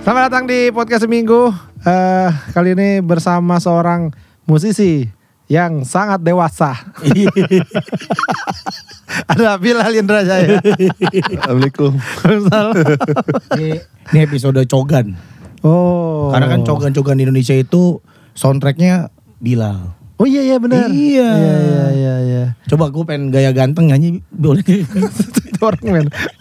Selamat datang di podcast seminggu. Kali ini bersama seorang musisi yang sangat dewasa. Ada Bilal Indrajaya. Assalamualaikum. Ini episode Cogan. Oh. Karena kan Cogan-Cogan di Indonesia itu soundtracknya Bilal. Oh iya benar. Iya. Iya. Coba gue pengen gaya ganteng nyanyi boleh.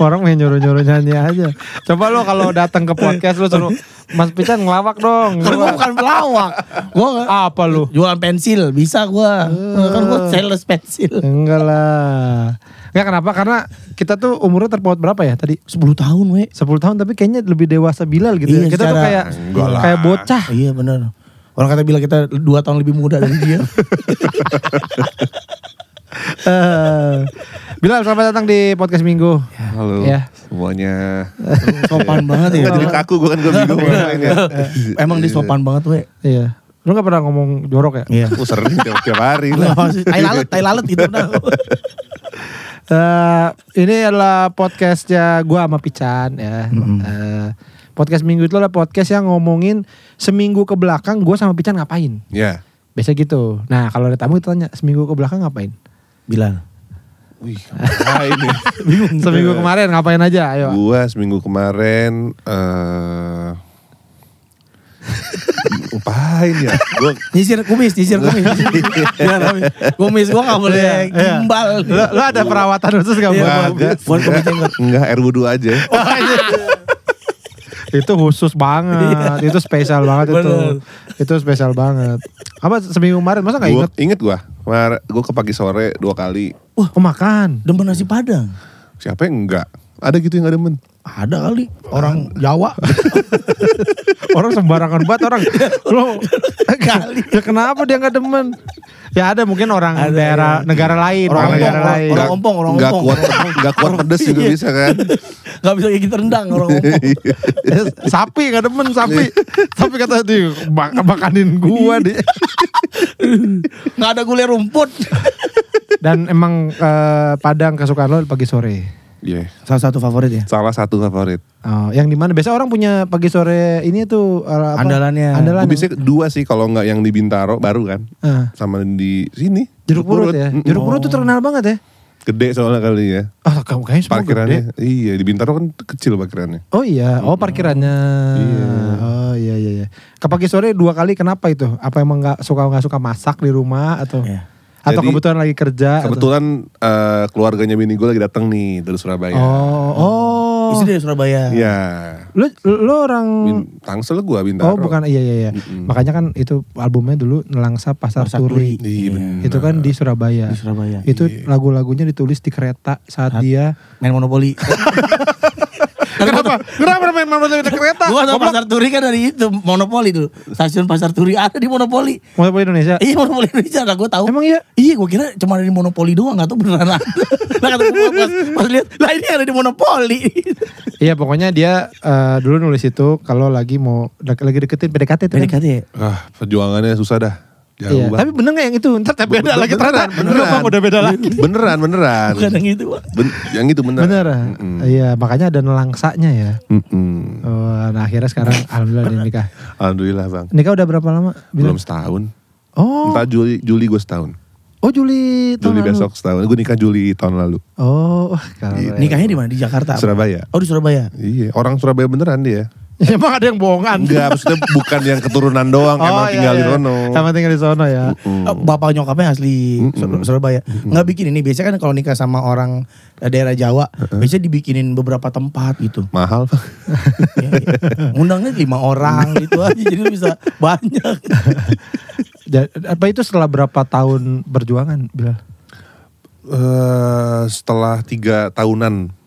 orang main nyuruh nyanyi aja. Coba lo kalau datang ke podcast lo suruh Mas Pican ngelawak dong. Kan gue bukan pelawak. Gue apa lu? jualan pensil bisa gue. Kan gue sales pensil. Enggak lah. Enggak kenapa? Karena kita tuh umurnya terpaut berapa ya tadi? 10 tahun we. 10 tahun tapi kayaknya lebih dewasa Bilal gitu. Iya, Kita tuh kayak bocah. Iya benar. Orang kata bilang kita 2 tahun lebih muda dari dia. Bilal, selamat datang di podcast minggu. Halo semuanya. Sopan banget ya. Gak jadi kaku gue kan gue bingung ngapainnya. Emang dia sopan banget we. Iya. Lu gak pernah ngomong jorok ya? Iya. Sering tiap hari lah. Tai lalat gitu udah. Ini adalah podcastnya gue sama Pican ya. Podcast minggu itu adalah podcast yang ngomongin seminggu ke belakang gue sama Pican ngapain. Ya. Biasa gitu. Nah kalau ada tamu kita tanya seminggu ke belakang ngapain? Bilal. Wih, ngapain ya? Bingung. Seminggu kemarin ngapain aja? Ayo. Gua seminggu kemarin ngapain ya? Gua Nyisir kumis. Kumis gua gak boleh gimbal. Lu ada perawatan khusus gak buat kumis jenggot? enggak air wudhu aja. Itu khusus banget, itu spesial banget itu. Itu spesial banget. Apa seminggu kemarin masa gak inget? Inget gua. Gua ke pagi sore 2 kali. Wah, makan. Demen nasi padang. Siapa yang enggak? Ada gitu yang gak demen? Ada kali orang Jawa. Orang sembarangan banget orang. Lo kali. Ya kenapa dia gak demen? Ya ada mungkin orang daerah negara lain, orang negara lain. Orang ompong. Enggak kuat pedes juga bisa kan? Gak bisa gigit rendang orang ompong. Sapi gak demen sapi. Sapi kata dia makanin gua di. Gak ada gulai rumput. Dan emang Padang kesukaan lo pagi sore. Iya. Salah satu favorit ya? Salah satu favorit. Oh, yang di mana? Biasa orang punya pagi sore ini tuh Andalannya. Gue biasanya 2 sih kalau nggak yang di Bintaro baru kan. Sama di sini. Jeruk purut ya. Jeruk purut tuh terkenal banget ya. Gede soalnya kali ya. Kamu kayaknya semua parkirannya gede. Iya di Bintaro kan kecil parkirannya. Oh iya, parkirannya. Iya. Oh iya. Ke pagi sore 2 kali kenapa itu? Apa emang nggak suka masak di rumah atau? Iya. Atau Jadi, kebetulan lagi kerja? Kebetulan keluarganya bini gue lagi datang nih dari Surabaya. Oh. Istri dari Surabaya. Iya. Lu orang Tangsel gue Bintaro. Oh bukan, iya. Makanya kan itu albumnya dulu Nelangsa Pasar Turi. Iya. Itu kan di Surabaya. Itu lagu-lagunya ditulis di kereta saat dia main monopoli. Kenapa main monopoli di kereta? Gua tau Pasar Turi kan dari itu monopoli tuh. Stasiun Pasar Turi ada di monopoli. Monopoli Indonesia? Iya monopoli Indonesia lah gue tahu. Emang iya? Iya gue kira cuma ada di monopoli doang, gak tau beneran ada. Nah kata gue pas lihat, lah ini ada di monopoli. Iya pokoknya dia dulu nulis itu kalau lagi deketin PDKT. PDKT. Perjuangannya susah dah. Iya. Tapi bener gak yang itu? Ntar beda lagi ternyata. Beneran. Udah beda lagi. Beneran. Bukan yang itu Pak. Yang itu bener. Iya makanya ada nelangsanya ya. Nah akhirnya sekarang alhamdulillah dia nikah. Alhamdulillah bang. Nikah udah berapa lama? Belum setahun. Oh. Entah Juli gue setahun. Oh Juli tahun lalu. Besok setahun. Gue nikah Juli tahun lalu. Oh. Nikahnya di mana? Di Jakarta? Surabaya. Oh di Surabaya. Iya. Orang Surabaya beneran dia. Emang ada yang bohongan? Enggak, maksudnya bukan yang keturunan doang, emang tinggal di sono. Emang tinggal di sono ya. Bapak nyokapnya asli Surabaya. Nggak bikin ini, biasanya kan kalau nikah sama orang daerah Jawa, biasanya dibikinin beberapa tempat gitu. Mahal Pak. Undangnya 5 orang gitu aja, jadi bisa banyak. Apa itu setelah berapa tahun berjuangan, Bilal? Setelah 3 tahunan.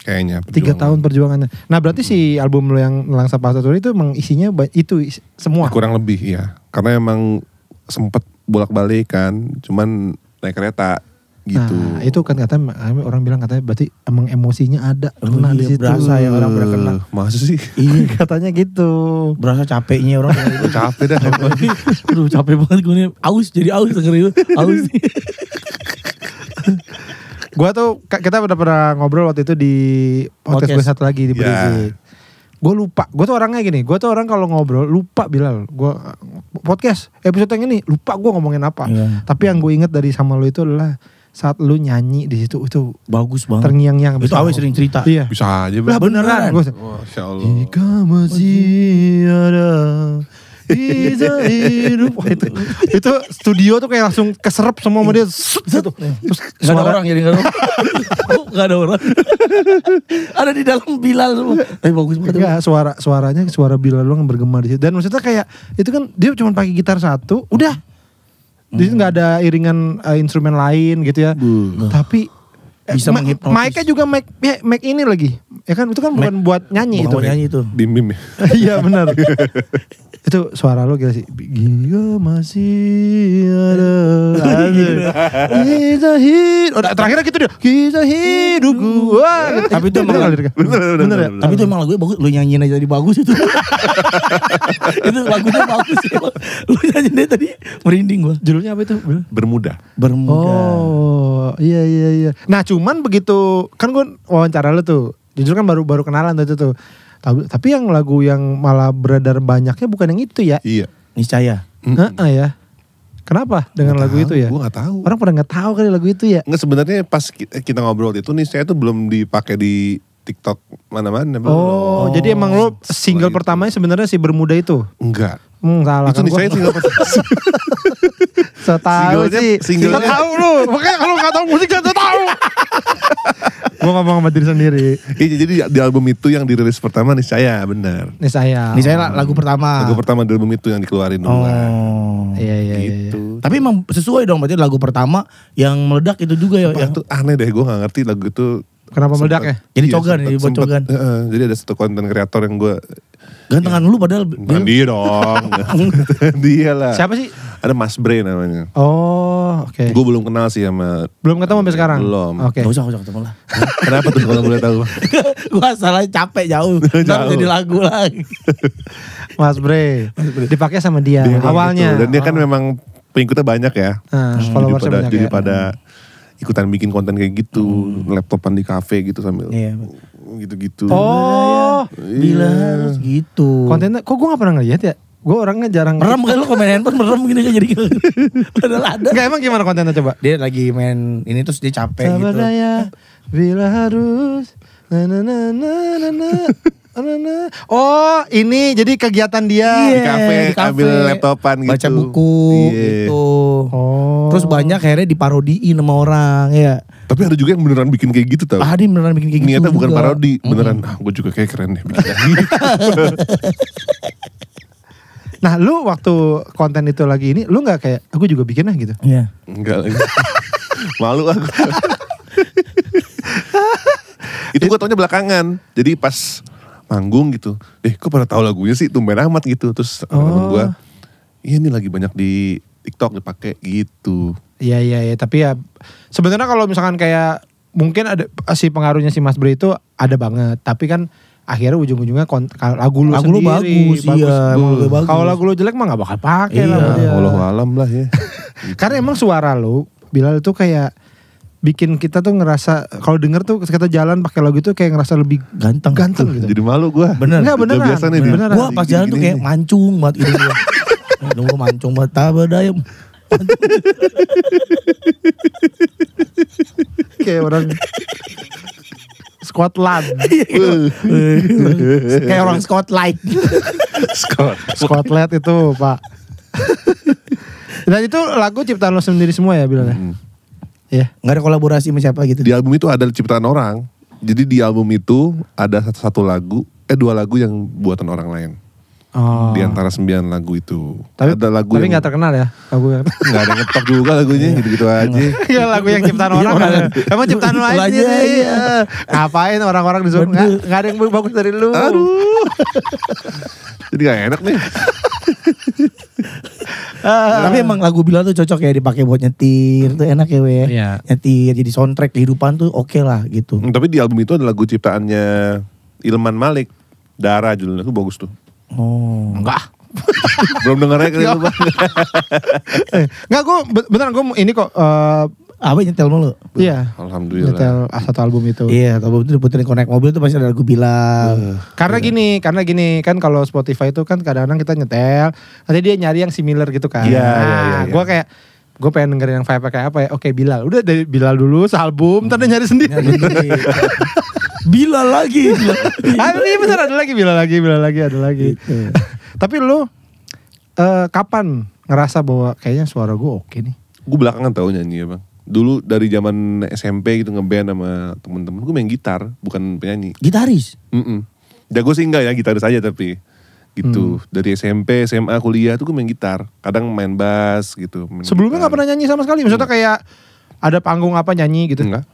Kayaknya 3 tahun perjuangannya. Nah berarti si album lo yang Nelangsa Pasar Turi itu emang isinya itu semua? Kurang lebih ya. Karena emang sempet bolak-balik kan. Cuman naik kereta gitu. Nah itu kan katanya orang bilang katanya berarti emang emosinya ada. Kena di situ. Berasa ya orang berkena. Masa sih? Iya katanya gitu. Berasa capeknya orang. Capek dah. Aduh capek banget gue nih. Jadi aus denger itu. Aus. Gue tuh kita udah pernah ngobrol waktu itu di podcast gue satu lagi di Berisik. gue lupa. Gue tuh orangnya gini, gue tuh orang kalau ngobrol lupa Bilal. Gue podcast episode yang ini lupa gue ngomongin apa. Tapi yang gue inget dari sama lu itu adalah saat lu nyanyi di situ itu bagus banget. Terngiang-ngiang. Itu Awe sering cerita. Iya. Bisa aja Lah beneran. Masya Allah. Jika masih ada bisa hidup. Wah, itu studio tuh kayak langsung keserap semua sama dia. Terus Gak ada orang jadi gak ada orang. Ada di dalam Bilal semua. Tapi bagus banget. Enggak, suaranya suara Bilal doang bergema di situ. Dan maksudnya kayak itu kan dia cuma pakai gitar satu, udah. Jadi nggak ada iringan instrumen lain gitu ya. Tapi bisa menghipnotis. Mic-nya juga mic ini lagi. Ya kan itu kan bukan buat nyanyi itu. Bukan nyanyi itu. Bim-bim ya. Iya benar. Itu suara lo gila sih. Jika masih ada. Kita hidup. Terakhirnya gitu dia. Kita hidup gua. Tapi itu emang Bener ya. Tapi itu emang lagunya bagus. Lu nyanyiin aja tadi bagus itu. Itu lagunya bagus sih. Lu nyanyiin aja tadi merinding gua. Judulnya apa itu? Bermuda. Oh iya. Nah cuman begitu kan gue wawancara lu tuh. Jujur kan baru kenalan tuh. Tapi yang lagu yang malah beredar banyaknya bukan yang itu ya. Iya. Niscaya. Ya. Kenapa dengan lagu itu ya? Gue gak tahu. Orang pada gak tahu kali lagu itu ya. Nggak, sebenarnya pas kita ngobrol itu nih saya tuh belum dipakai di TikTok mana-mana. Oh, jadi emang lo single itu. pertamanya sebenarnya si Bermuda itu? Enggak. Salah Itu kan nih saya single pertama. So tahu sih. Singlenya- So tahu lu. Makanya kalau gak tahu musik jangan so tahu. Gue ngomong sama diri sendiri. Iya, jadi di album itu yang dirilis pertama nih saya benar. Ini saya. Niscaya lagu pertama. Lagu pertama di album itu yang dikeluarin dulu. Iya. Gitu. Tapi emang sesuai dong berarti lagu pertama yang meledak itu juga ya. Wah, Yang itu aneh deh, gue gak ngerti lagu itu. Kenapa meledak ya? Jadi cogan, jadi buat cogan. Jadi ada satu konten kreator yang gue. gantengan lu padahal Bukan dia dong. Dia lah. Siapa sih? Ada Mas Bre namanya. Oh, oke. Gue belum kenal sih sama. Belum ketemu sampai sekarang? Belum. Oke. Gak usah ketemu lah. Kenapa tuh kalau boleh tahu? Gua salah capek jauh. Ntar jadi lagu lagi. Mas Bre. Dipakai sama dia Dia awalnya. gitu. Dan dia kan memang pengikutnya banyak ya. Nah, followersnya banyak Jadi ya. pada ikutan bikin konten kayak gitu, laptopan di kafe gitu sambil Iya. gitu-gitu. Oh, Bila harus gitu. kontennya kok gue gak pernah ngeliat ya? Gue orangnya jarang. Merem kan lu komen handphone merem gini kan jadi gitu. Padahal ada. Enggak, emang gimana kontennya coba? Dia lagi main ini terus dia capek Sabar gitu. daya, bila harus. Na. Oh, ini jadi kegiatan dia. Di kafe, di kafe. ambil laptopan gitu. Baca buku Iya. gitu. Oh. Terus banyak akhirnya diparodiin sama orang ya. Tapi ada juga yang beneran bikin kayak gitu tau. Ah dia beneran bikin kayak gitu Niatnya bukan juga. parodi, beneran. Gue juga kayak keren deh bikin kayak gitu. Nah, lu waktu konten itu lagi ini, lu nggak kayak aku juga bikin lah gitu? Iya. Enggak lagi. Malu aku. Itu gue taunya belakangan. Jadi pas manggung gitu, kok pada tahu lagunya sih, tumben amat gitu. Terus temen gue, iya ini lagi banyak di TikTok dipakai gitu. Iya, tapi ya sebenarnya kalau misalkan kayak mungkin ada si pengaruhnya si Mas Bre itu ada banget, tapi kan akhirnya ujung-ujungnya lagu lu Lagu lu sendiri bagus, iya, emang lu bagus. Kalau lagu lu jelek mah gak bakal pakai lah sama dia. Wallahu alam lah ya. Karena emang suara lu Bilal itu kayak bikin kita tuh ngerasa kalau denger tuh kita jalan pakai lagu itu kayak ngerasa lebih ganteng gitu. Jadi malu gue. Bener. Enggak beneran. Biasa nih, Beneran. Gua pas jalan tuh kayak mancung banget gitu gua. Nunggu mancung banget tabadaya. Kayak orang Scotland. Kayak orang Scotland. Scotland itu Pak. Dan itu lagu ciptaan lo sendiri semua ya Bilal ya? Iya. Gak ada kolaborasi sama siapa gitu. Di album itu ada ciptaan orang. Jadi di album itu ada satu lagu, dua lagu yang buatan orang lain. Oh. Di antara 9 lagu itu. Tapi ada lagu tapi yang gak terkenal ya lagu yang. nggak ada ngetop juga lagunya, gitu-gitu aja. Ya lagu yang ciptaan orang kan. Emang ciptaan lo aja Aja, sih. iya. Ngapain orang-orang disuruh nggak ada yang bagus dari lu. Aduh. Jadi gak enak nih. Tapi emang lagu Bilal tuh cocok ya dipakai buat nyetir tuh enak ya we. Iya. Nyetir jadi soundtrack kehidupan tuh oke lah gitu. Tapi di album itu ada lagu ciptaannya Ilman Malik, Dara judulnya, itu bagus tuh. Oh. Enggak. Belum dengarnya kali lu Bang. Enggak gue beneran gue ini kok Apa nyetel mulu? Iya. Alhamdulillah. Nyetel satu album itu. Iya, album itu diputerin connect mobil tuh pasti ada lagu Bilal. Karena gini kan kalau Spotify itu kan kadang-kadang kita nyetel, nanti dia nyari yang similar gitu kan. Iya, Nah, iya. gue pengen dengerin yang vibe kayak apa ya? Oke, Bilal. Udah dari Bilal dulu sealbum, ntar dia nyari sendiri. Bilal lagi. Iya bener, ada lagi Bilal lagi. Gitu. Tapi lu kapan ngerasa bahwa kayaknya suara gue oke nih? Gue belakangan tahu nyanyi ya bang. Dulu dari zaman SMP gitu ngeband sama temen-temen gue main gitar, bukan penyanyi. Gitaris. Jago sih enggak ya, gitaris aja tapi gitu. Dari SMP, SMA, kuliah tuh gue main gitar. Kadang main bass gitu. Sebelumnya gak pernah nyanyi sama sekali? Maksudnya kayak ada panggung apa nyanyi gitu? Enggak.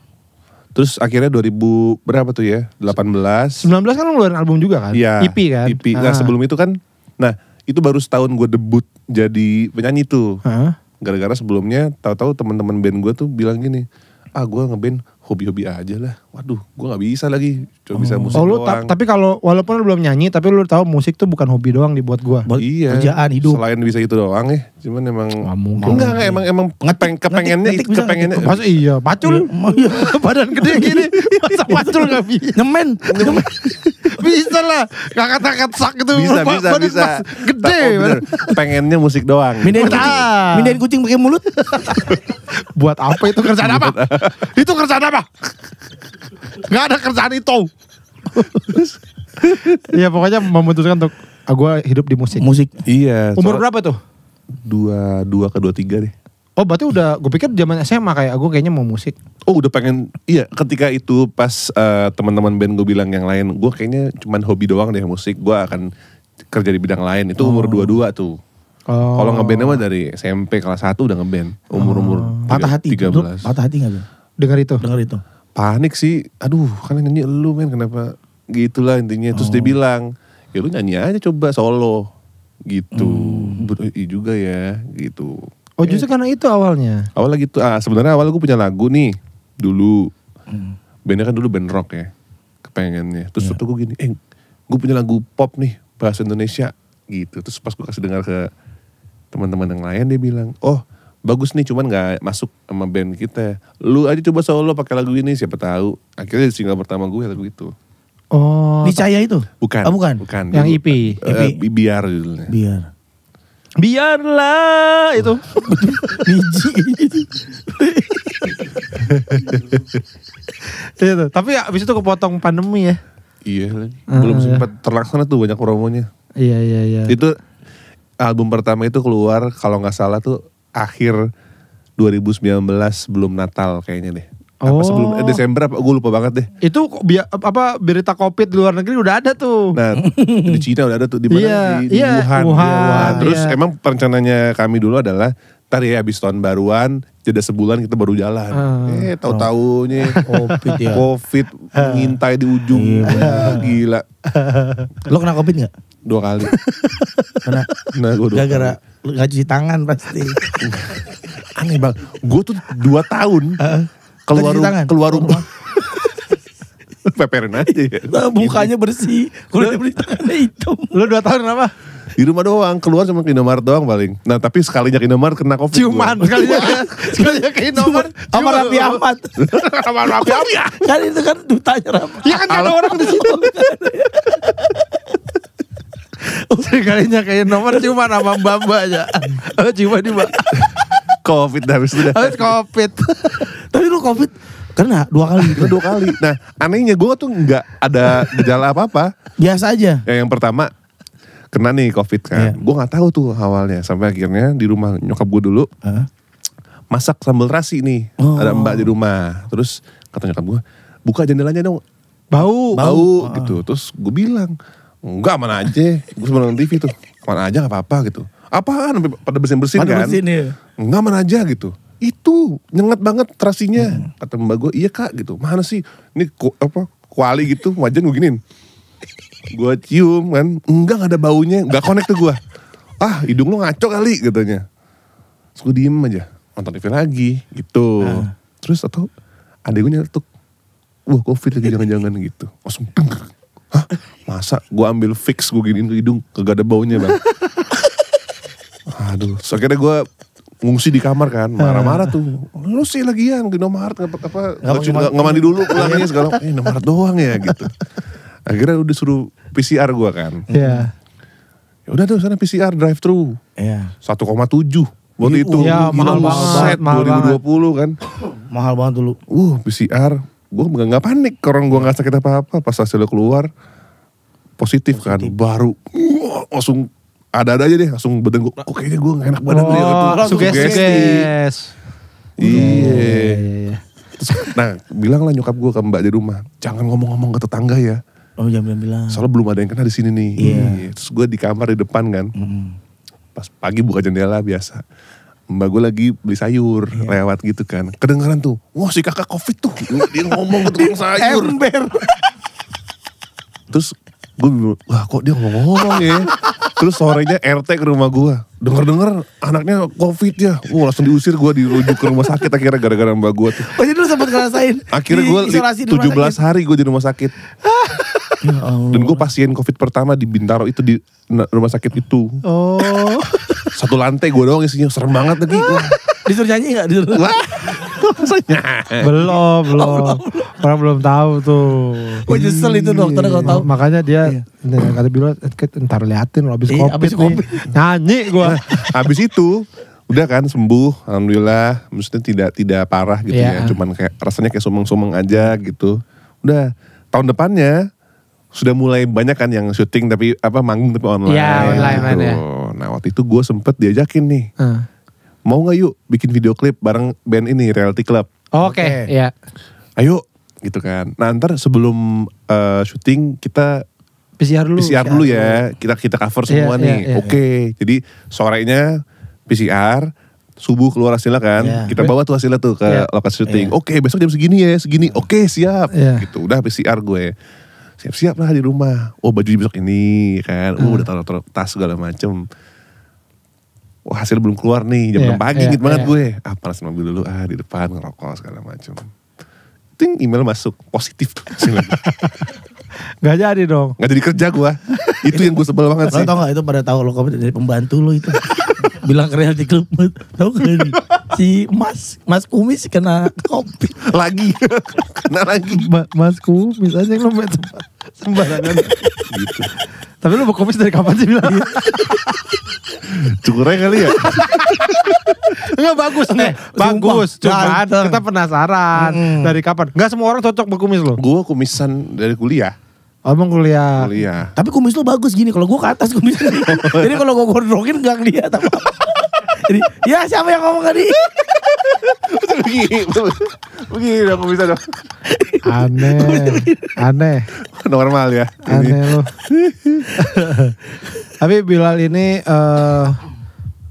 Terus akhirnya 2000 berapa tuh ya? 18. 19 kan lu ngeluarin album juga kan? Iya. EP kan? EP. Nah sebelum itu kan, nah itu baru setahun gue debut jadi penyanyi tuh. Hah? Gara-gara sebelumnya tahu-tahu teman-teman band gue tuh bilang gini, gue ngeband hobi-hobi aja lah. Waduh, gue nggak bisa lagi, cuma bisa musik lu doang. tapi kalau walaupun lu belum nyanyi, tapi lu tahu musik tuh bukan hobi doang dibuat gua. Iya. Kerjaan hidup. Selain bisa itu doang ya, cuman emang Nggak mungkin. emang kepengennya ngetik bisa kepengennya. Masa iya, pacul. Badan gede gini, masa pacul gak bisa? Nyemen. Bisa lah, ngangkat-ngangkat sak gitu. Bisa. Badan gede. Oh, bener. Pengennya musik doang. Mindahin kucing pakai mulut. Buat apa itu kerjaan apa? Itu kerjaan apa? Gak ada kerjaan itu. Iya pokoknya memutuskan untuk gue hidup di musik. Iya. Umur berapa tuh? 2 ke 23 deh. Oh berarti udah, gue pikir zaman SMA kayak gue kayaknya mau musik. Oh udah pengen, iya ketika itu pas teman-teman band gue bilang yang lain, gue kayaknya cuman hobi doang deh musik, gue akan kerja di bidang lain. Itu umur 22 tuh. Kalau ngeband mah dari SMP kelas 1 udah ngeband. Umur Patah hati. 13. Patah hati gak tuh? Dengar itu. Panik sih, aduh kan yang nyanyi lu men, kenapa gitulah intinya. Terus dia bilang, ya lu nyanyi aja coba solo gitu. Iya juga ya gitu. Oh justru karena itu awalnya. Awalnya gitu, sebenarnya awalnya gue punya lagu nih dulu. Bandnya kan dulu band rock ya, kepengennya. Terus waktu gue gini, gue punya lagu pop nih bahasa Indonesia gitu. Terus pas gue kasih dengar ke teman-teman yang lain, dia bilang, oh bagus nih, cuman nggak masuk sama band kita. Lu aja coba solo pakai lagu ini, siapa tahu. Akhirnya single pertama gue lagu itu. Oh. Nicaya itu? Bukan. Oh, bukan. Yang Dulu, EP. Biar judulnya. Biarlah itu. Biji. Itu. Tapi abis itu kepotong pandemi ya. Iya lagi. Belum sempat terlaksana tuh banyak promonya. Iya. Itu album pertama itu keluar kalau nggak salah tuh akhir 2019 belum Natal kayaknya deh. Apa sebelum Desember apa gue lupa banget deh. Itu berita Covid di luar negeri udah ada tuh. Nah, di Cina udah ada tuh, di mana di Wuhan. Wuhan. Terus Iya. emang rencananya kami dulu adalah tadi ya habis tahun baruan, jeda sebulan kita baru jalan. Tahu-taunya Covid ya. Covid ngintai di ujung. Gila. Lo kena Covid gak? 2 kali. Kena. Nah, gue 2 Gara-gara lu gak cuci tangan pasti. Aneh bang, gue tuh 2 tahun keluar rumah. Peperin aja ya. Mukanya bersih. Kalau dia beli tangannya hitam. Lu 2 tahun apa? Di rumah doang, keluar cuma ke Indomaret doang paling. Nah tapi sekalinya ke Indomaret kena Covid. Ciuman sekalinya ke Indomaret. Sama Raffi Ahmad. Sama Raffi Ahmad. Kan itu kan dutanya Raffi. Iya kan gak ada orang di situ. Sekalinya ke Indomaret cuma sama Mbak aja. Cuma di Mbak. Covid dah habis itu dah. Habis Covid. Tapi lu Covid kena 2 kali. Itu 2 kali. Nah anehnya gue tuh gak ada gejala apa-apa. Biasa aja. Yang pertama kena nih Covid kan. Gue gak tahu tuh awalnya. Sampai akhirnya di rumah nyokap gue dulu. Masak sambal terasi nih. Ada mbak di rumah. Terus kata nyokap gue, buka jendelanya dong. Bau gitu. Terus gue bilang, enggak mana aja. Gue sebelum nonton TV tuh. Mana aja gak apa-apa gitu. Apaan? Pada bersin-bersin kan. Ya. Enggak mana aja gitu. Itu nyengat banget terasinya. Kata mbak gue, iya kak gitu. Mana sih? Ini kuali gitu. Wajan gue giniin. Gue cium kan. Enggak gak ada baunya. Gak connect tuh gue. Hidung lo ngaco kali katanya. Terus gue diem aja. Nonton TV lagi gitu. Terus atau adek gue nyeletuk. Wah Covid lagi jangan-jangan gitu. Langsung hah? Masa gue ambil fix gue giniin ke hidung. Kagak ada baunya bang. Aduh. So akhirnya gue ngungsi di kamar kan, marah-marah tuh. Lu sih lagian ke Indomaret nggak mandi dulu pulangnya segala. Indomaret doang ya gitu. Akhirnya udah suruh PCR gua kan. Iya. Ya udah tuh sana PCR drive thru. Iya. 1,7 waktu itu. Ya, mahal banget, mahal 2020 kan. Mahal banget dulu. PCR. Gue nggak panik, orang gue nggak sakit apa-apa. Pas hasilnya keluar positif kan, baru langsung ada aja deh, langsung badan gue. Kok kayaknya gue nggak enak badan gue. Suges. Iya. Terus, nah, bilang lah nyokap gue ke mbak di rumah, jangan ngomong-ngomong ke tetangga ya. Oh jangan bilang. Soalnya belum ada yang kena di sini nih. Iya. Terus gue di kamar di depan kan. Pas pagi buka jendela biasa. Mbak gue lagi beli sayur, lewat gitu kan. Kedengeran tuh, wah si kakak COVID tuh. Dia ngomong ke tukang sayur. Ember. Terus gue bilang, wah kok dia ngomong-ngomong ya. Terus sorenya RT ke rumah gue. Dengar-dengar anaknya COVID ya. Wah langsung diusir gue, dirujuk ke rumah sakit akhirnya gara-gara mbak gue tuh. Oh jadi lu sempat ngerasain. Akhirnya gue 17 hari gue di rumah sakit. Ya Allah. Dan gue pasien COVID pertama di Bintaro itu, di rumah sakit itu. Oh. Satu lantai gue doang isinya, serem banget lagi. Disuruh nyanyi gak? Wah, maksudnya. Belum. Orang belum tahu tuh. Gue nyesel itu dokter kalau tahu. Makanya dia kata bilang, ntar liatin lo abis Iya, COVID abis nih. COVID. Nyanyi gue. Habis itu udah kan sembuh, alhamdulillah. Maksudnya tidak parah gitu Iya. ya. Cuman kayak rasanya kayak sumeng-sumeng aja gitu. Udah tahun depannya sudah mulai banyak kan yang syuting tapi manggung tapi online. Iya, online gitu. ya. Nah waktu itu gue sempet diajakin nih. Mau gak yuk bikin video klip bareng band ini, Reality Club. Oke, iya. Ayo gitu kan. Nah ntar sebelum syuting kita PCR dulu. ya. Kita cover semua Iya, nih. iya. Oke. Jadi sorenya PCR, subuh keluar hasilnya kan. Iya. Kita bawa tuh hasilnya tuh ke Iya. lokasi syuting. Iya. Oke, besok jam segini ya, segini. Oke, siap. Iya. Gitu. Udah PCR gue. Siap-siap lah di rumah. Oh, baju besok ini kan. Udah taruh tas segala macem. Wah, hasil belum keluar nih. Jam 6 pagi gitu banget gue. Panas mobil dulu di depan ngerokok segala macem. Ting, email masuk positif tuh hasilnya. Gak jadi dong. Gak jadi kerja gue. Itu yang gue sebel banget Lo sih. tau gak itu pada tahu lo COVID dari pembantu lo itu. Bilang ke Reality Club. Tau gak si Mas Kumis kena COVID. Lagi. Kena lagi. Mas Kumis aja yang lo main sembarangan. Gitu. Tapi lu berkomis dari kapan sih bilang? Cukurnya kali ya. Enggak bagus nih. Bagus. Cuman ganteng. kita penasaran. Dari kapan? Enggak semua orang cocok berkumis lo. Gue kumisan dari kuliah. Emang kuliah. Tapi kumis lo bagus gini. Kalau gue ke atas kumisnya. Jadi kalau gue gondrongin gak ngeliat apa-apa. Jadi ya siapa yang ngomong tadi? Begini dong kumisan dong. Aneh. Normal ya. Aneh lo. Tapi Bilal ini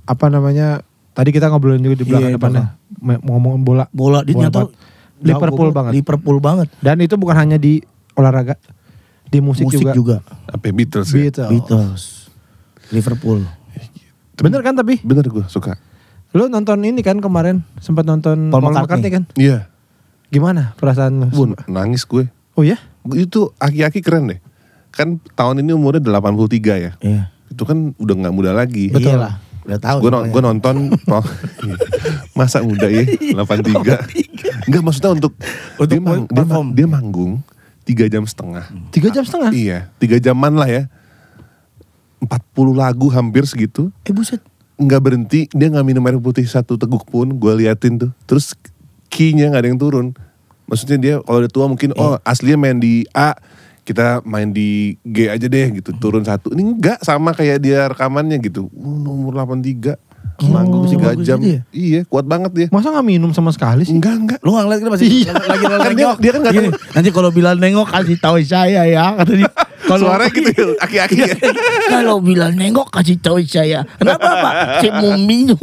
apa namanya? Tadi kita ngobrolin juga di belakang depannya. Ngomongin bola. Bola dia nyata Liverpool banget. Liverpool banget. Dan itu bukan hanya di olahraga, di musik juga. Apa Beatles ya? Beatles. Liverpool. Bener kan tapi? Bener gue suka. Lu nonton ini kan kemarin, sempat nonton Paul Paul McCartney McCartney kan? Iya. Gimana perasaan lu? Nangis gue. Oh ya? Itu aki-aki keren deh. Kan tahun ini umurnya 83 ya. Iya. Itu kan udah gak muda lagi. Betul lah. Udah tahu. Gue nonton. Masa muda ya 83. Enggak maksudnya untuk dia manggung 3 jam setengah. 3 jam setengah? Iya, 3 jaman lah ya. 40 lagu hampir segitu. Buset. Nggak berhenti, dia nggak minum air putih satu teguk pun. Gue liatin tuh. Terus key-nya nggak ada yang turun. Maksudnya dia kalau udah tua mungkin aslinya main di A, kita main di G aja deh gitu. Turun satu. Ini enggak sama kayak dia rekamannya gitu. Nomor 83. Manggung 3 jam. Gitu ya? Iya, kuat banget dia. Masa gak minum sama sekali sih? Enggak. Lu gak ngeliat kan masih lagi nengok. Dia kan nggak tahu. Nanti kalau Bilal nengok kasih tahu saya ya. Kata dia. Suaranya gitu, aki-aki ya. Kalau Bilal nengok kasih tahu saya. Kenapa Pak? Saya mau minum.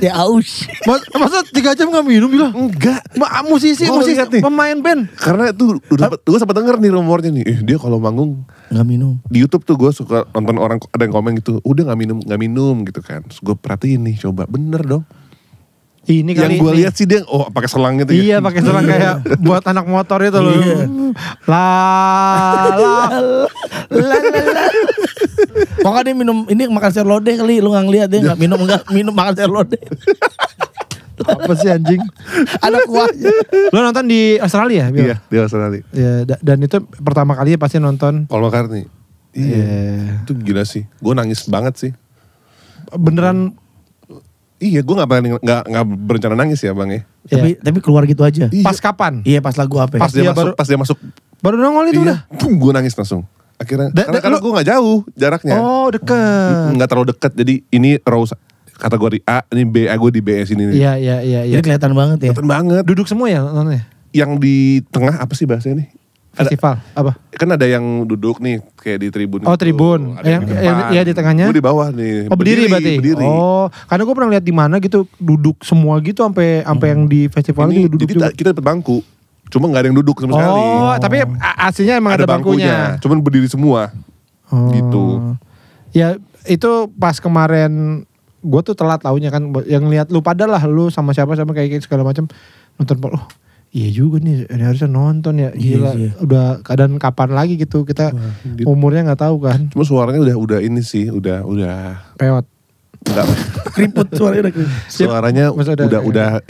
Ya aus. Masa 3 jam gak minum bilang? Enggak. Musisi, lihat nih. pemain band. Karena tuh gue sempat denger nih rumornya nih. Dia kalau manggung Gak minum. di YouTube tuh gue suka nonton orang ada yang komen gitu. Udah nggak minum gitu kan. Terus gue perhatiin nih, coba bener dong. Ini kali yang gue lihat sih dia pakai selang gitu ya. Iya, pakai selang kayak buat anak motor itu loh. Iya. La. Kok nggak dia minum ini makan sayur lodeh kali, lu nggak ngeliat dia nggak minum makan sayur lodeh. Apa sih anjing? Ada kuahnya. Lo nonton di Australia? Bil? Iya, di Australia. Ya, dan itu pertama kali pasti nonton. Paul McCartney. Iya. Itu gila sih. Gue nangis banget sih. Beneran. Iya, gue nggak berencana nangis ya bang ya. Tapi keluar gitu aja. Pas kapan? Iya pas lagu apa? Pas dia masuk. Baru nongol itu udah. Gue nangis langsung. Akhirnya karena gue nggak jauh jaraknya. Oh deket. Nggak terlalu deket. Jadi ini row kategori A, ini B, gue di B sini nih. Iya. Jadi kelihatan banget ya. Kelihatan banget. Duduk semua ya nontonnya? Yang di tengah apa sih bahasanya nih? Festival apa? Kan ada yang duduk nih kayak di tribun. Oh tribun. Yang di tengahnya? Gue di bawah nih. Oh berdiri berarti. Berdiri. Oh karena gue pernah lihat di mana gitu duduk semua gitu sampai yang di festival Ini, gitu duduk jadi juga. kita dapat bangku. Cuma nggak ada yang duduk sama sekali. Oh tapi aslinya emang ada bangkunya. Cuman berdiri semua. Gitu. Ya itu pas kemarin gue tuh telat taunya kan yang lihat lu pada lah lu sama siapa kayak segala macam nonton. Oh iya juga nih ini harusnya nonton ya gila. Iya. Udah keadaan kapan lagi gitu kita umurnya nggak tahu kan. Cuma suaranya udah ini sih udah Peot. enggak. Keriput suaranya udah Suaranya Maksudnya udah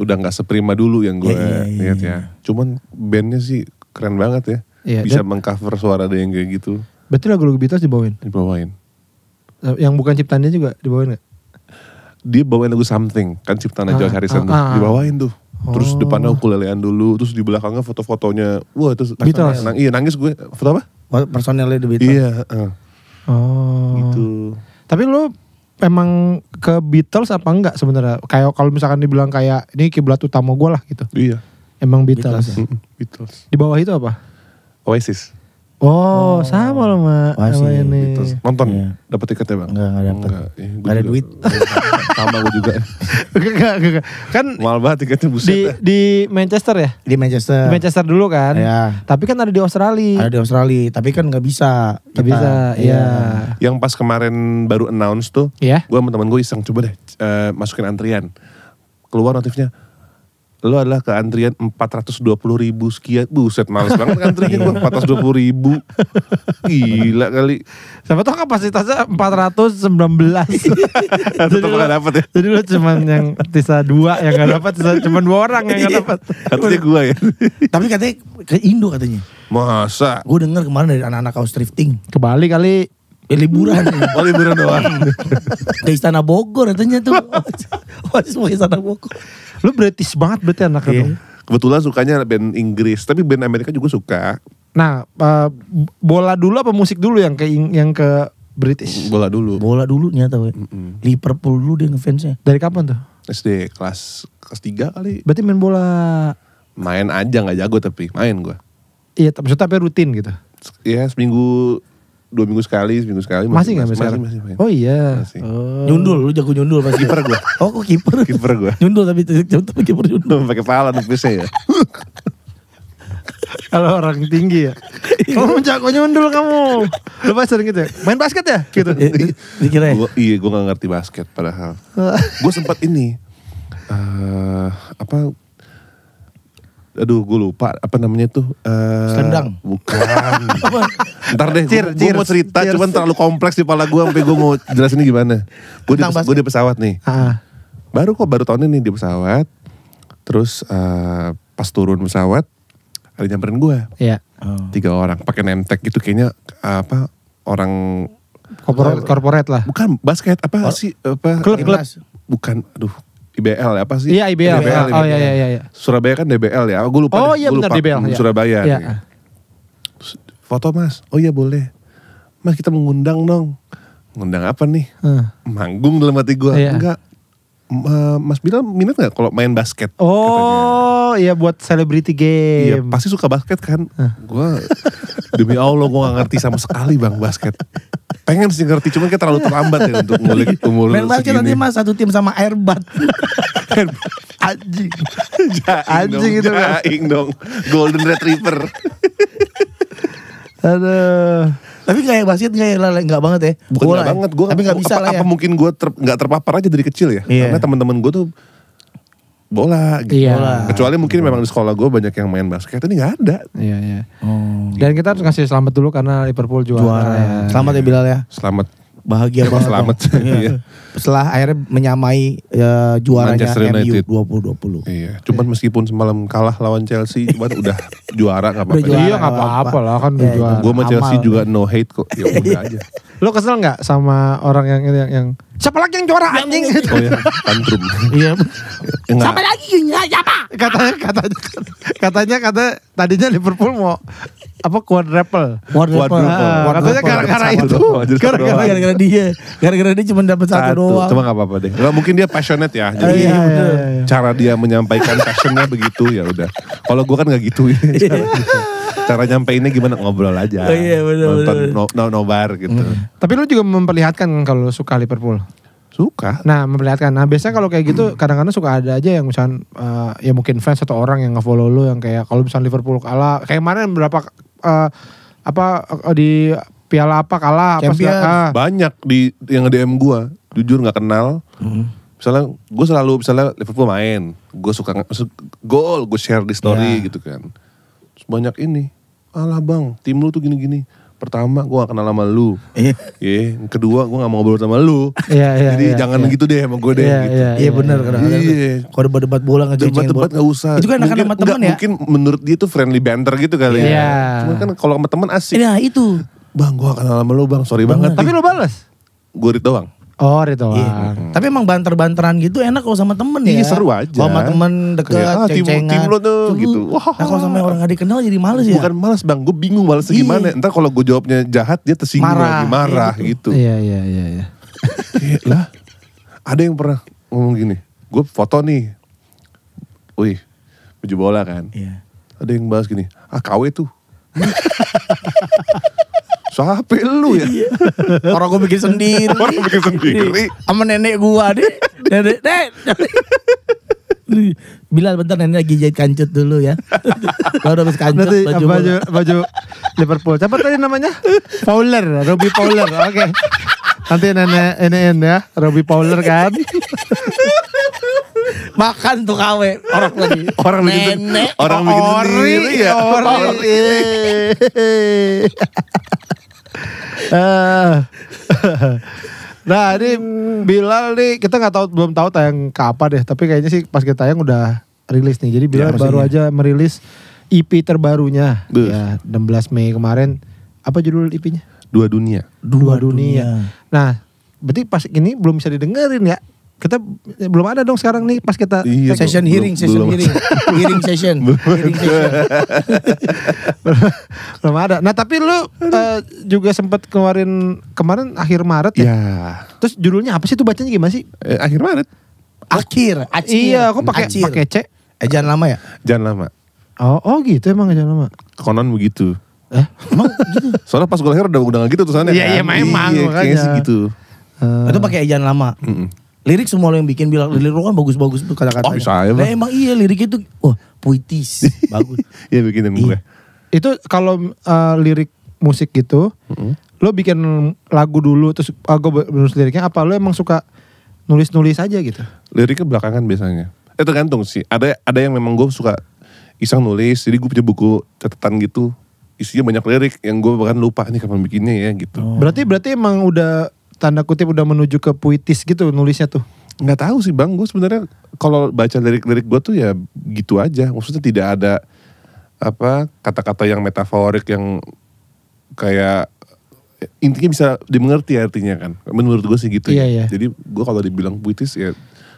udah nggak seprima dulu yang gue Iya. lihat ya. Cuman bandnya sih keren banget ya. Iya, Bisa mengcover suara ada yang kayak gitu. Berarti lagu-lagu Beatles dibawain? Dibawain. Yang bukan ciptaan dia juga dibawain gak? Dia bawain lagu Something kan ciptaan George Harrison tuh. Dibawain tuh. Terus depannya ukulelean dulu, terus di belakangnya foto-fotonya. Wah itu Beatles. Iya nangis gue. Foto apa? personelnya The Beatles. Iya, Oh. gitu. Tapi lu emang ke Beatles apa enggak sebenarnya? Kayak kalau misalkan dibilang kayak ini kiblat utama gue lah gitu. Iya. Emang Beatles. Beatles. Di bawah itu apa? Oasis. Oh, sama loh Mak. Oasis, Sama ini. Beatles. Nonton, Iya. dapat tiketnya bang? Enggak dapet. Nggak ada duit. Sama gue juga. Enggak. Kan Mahal banget tiketnya buset. di Manchester ya? Di Manchester. Di Manchester dulu kan? Iya. Tapi kan ada di Australia. Ada di Australia, tapi kan nggak bisa. Nggak bisa, iya. Yang pas kemarin baru announce tuh, Iya. gue sama temen gue iseng coba deh masukin antrian. Keluar notifnya, lo adalah ke antrian 420.000 sekian. Buset, males banget antrinya gue 420.000. Gila kali. Siapa tahu kapasitasnya 419. Tetap gak dapet ya. Jadi lu cuman yang sisa 2 yang gak dapat, cuman 2 orang yang gak dapat. Katanya gue ya. Tapi katanya ke Indo katanya. Masa? Gue denger kemarin dari anak-anak kaos thrifting. Ke Bali kali. Liburan. Oh liburan doang. Ke Istana Bogor katanya tuh. Oasis mau ke Istana Bogor. Lu British banget berarti anaknya Iya. dong. Kebetulan sukanya band Inggris, tapi band Amerika juga suka. Nah, bola dulu apa musik dulu yang ke British? Bola dulu. Bola dulu nyata we. Liverpool dulu dia ngefansnya. Dari kapan tuh? SD kelas 3 kali. Berarti main bola. Main aja gak jago tapi main gue. Iya, maksudnya tapi rutin gitu. Ya seminggu 2 minggu sekali. Masih nggak sekarang? Masih main. Oh iya. Masih. Oh. Nyundul, lu jago nyundul pasti. Kiper gue. Oh kok kiper? Kiper gue. Nyundul tapi kiper nyundul. Pakai pala nupisnya ya. Kalau orang tinggi ya. Kamu jago nyundul kamu. Lu pas sering gitu ya? Main basket ya? Gitu. Dikira ya? Gue gak ngerti basket padahal. Gue sempat ini. Aduh gue lupa apa namanya tuh. Selendang. Bukan. Ntar deh gue mau cerita cheers. cuman terlalu kompleks di kepala gue sampai gue mau jelasin gimana. Gue di pesawat nih. Baru tahun ini di pesawat. Terus pas turun pesawat ada nyamperin gue. Iya. 3 orang pakai nemtek gitu kayaknya orang Corporate lah. bukan basket apa sih apa Klub. bukan aduh IBL ya apa sih? Iya IBL. Oh iya. Surabaya kan DBL ya. Gue lupa. Oh iya benar DBL. Surabaya. Iya. Terus, foto mas. Oh iya boleh. Mas kita mengundang dong. Ngundang apa nih? Manggung dalam hati gue. Iya. Enggak. Mas Bilal minat gak kalau main basket? Oh iya buat celebrity Iya game. pasti suka basket kan. Gue demi Allah gue gak ngerti sama sekali bang basket. Pengen sih ngerti cuman kayak terlalu terlambat ya untuk ngulik umur Main basket nanti mas satu tim sama Airbat. Anjing. Anjing itu, Bang. Jaing dong. Golden Retriever. Aduh. Tapi kayak basket nggak banget ya. Bukan Bola gak ya? banget. Gua, Tapi nggak bisa lah ya. Apa mungkin gue gak terpapar aja dari kecil ya. Iya. Karena teman-teman gue tuh bola gitu. Iya. Kecuali mungkin memang di sekolah gue banyak yang main basket, ini nggak ada. Iya, iya. Oh, Dan kita harus kasih selamat dulu karena Liverpool juara. juara. Ya. Selamat ya Bilal ya. Selamat. Bahagia banget. Selamat. dong. Iya. Setelah akhirnya menyamai juaranya Manchester MU United. 2020. Iya, cuman meskipun semalam kalah lawan Chelsea, cuman udah juara nggak apa-apa. Udah juara. Iya nggak apa-apa lah kan Iya, juara. Gue sama Chelsea Amal. juga no hate kok, ya udah aja. Lo kesel nggak sama orang yang siapa lagi yang juara anjing? Oh ya, tantrum. Iya. Enggak. lagi siapa? katanya tadinya Liverpool mau apa quadruple. Quadruple. Katanya gara-gara itu. Gara-gara dia cuma dapat satu doang. Cuma gak apa-apa deh. Nggak, mungkin dia passionate ya. Jadi Iya, bener. cara dia menyampaikan passionnya begitu ya udah. Kalau gue kan gak gitu ya. Cara nyampeinnya gimana, ngobrol aja. Oh iya, bener, Nonton nobar gitu. Tapi lu juga memperlihatkan kalau lu suka Liverpool. Suka. Nah memperlihatkan. Nah biasanya kalau kayak gitu kadang-kadang suka ada aja yang misalnya ya mungkin fans atau orang yang nge-follow lu yang kayak kalau misalnya Liverpool kalah. Kayak kemarin berapa di piala apa kalah apa Champions. Banyak yang nge-DM gue. Jujur gak kenal. Misalnya gue selalu Liverpool main. Gue suka gol. Gue share di story gitu kan. Terus banyak ini. Alah bang, tim lu tuh gini-gini. Pertama gue gak kenal sama lu. Yang kedua gue gak mau ngobrol sama lu. Iya, Jadi jangan gitu deh sama gue deh. Gitu. Iya benar kadang-kadang. Iya. Kalau debat bola ngeceng-ceng Debat gak usah. Itu kan anak sama teman ya. Mungkin menurut dia tuh friendly banter gitu kali Iya. ya. Cuma kan kalau sama teman asik. Nah itu. Bang gue gak kenal sama lu bang, sorry banget. Tapi lu balas? Gue read doang. Oh itu Iya. Tapi emang banter-banteran gitu enak kalau sama temen ya. Iya, seru aja. Kalau sama temen deket, Kayak, ceng-cengan. tim lo tuh gitu. Wah. Nah kalau sama orang gak dikenal jadi males ya. Bukan malas bang, gue bingung balasnya Iya. gimana. Ntar kalau gue jawabnya jahat dia tersinggung lagi, marah gitu. Iya. Lah, ada yang pernah ngomong gini, gue foto nih, wih, baju bola kan. Iya. Ada yang bahas gini, KW tuh. Siapa lu ya? Orang gue bikin sendiri. Orang bikin sendiri. Sama nenek gua deh. Nenek. Bilal bentar nenek lagi jahit kancut dulu ya. Kalau udah habis kancut Nanti bola. baju Liverpool. Siapa tadi namanya? Fowler, Robbie Fowler. Oke. Nanti nenek ini ya, Robbie Fowler kan. Makan tuh KW orang lagi. Orang bikin nenek. orang bikin sendiri ya. Ori. Nah ini Bilal nih kita belum tahu tayang kapan deh, tapi kayaknya sih pas kita tayang udah rilis nih. Jadi Bilal Ya, baru pastinya. aja merilis EP terbarunya Beuh. ya 16 Mei kemarin. Apa judul EP-nya? Dua dunia. Dua Dunia. Nah berarti pas ini belum bisa didengerin ya. Kita belum ada dong sekarang nih pas kita Iya, Session belum- hearing session. Hearing session. belum ada. Nah tapi lu juga sempat keluarin kemarin akhir Maret ya. Ya, Terus judulnya apa sih tuh bacanya gimana sih? akhir Maret. Acir. Iya, aku pakai C. Jangan lama ya? Jangan lama. Oh gitu emang jangan lama. Konon begitu. Emang gitu? Soalnya pas gue lahir udah gak gitu tulisannya. Iya, iya, memang, Iya, kayaknya makanya. sih gitu. Itu pakai jangan lama. Lirik semua lo yang bikin bilang lirik lo kan bagus-bagus tuh kata-katanya. Oh, bisa aja, Bang. Nah, emang iya liriknya tuh wah puitis, bagus. Iya bikinin gue. Itu kalau lirik musik gitu, lo bikin lagu dulu terus gue nulis liriknya apa lo emang suka nulis-nulis aja gitu? Liriknya belakangan biasanya. Tergantung sih. Ada yang memang gue suka iseng nulis. Jadi gue punya buku catatan gitu. Isinya banyak lirik yang gue bahkan lupa nih kapan bikinnya ya gitu. Berarti emang udah tanda kutip udah menuju ke puitis gitu nulisnya tuh. Nggak tahu sih bang. Gue sebenarnya kalau baca lirik-lirik gue tuh ya gitu aja. Maksudnya tidak ada apa kata-kata yang metaforik yang kayak intinya bisa dimengerti artinya kan. Menurut gue sih gitu Iya, ya. iya. Jadi gue kalau dibilang puitis ya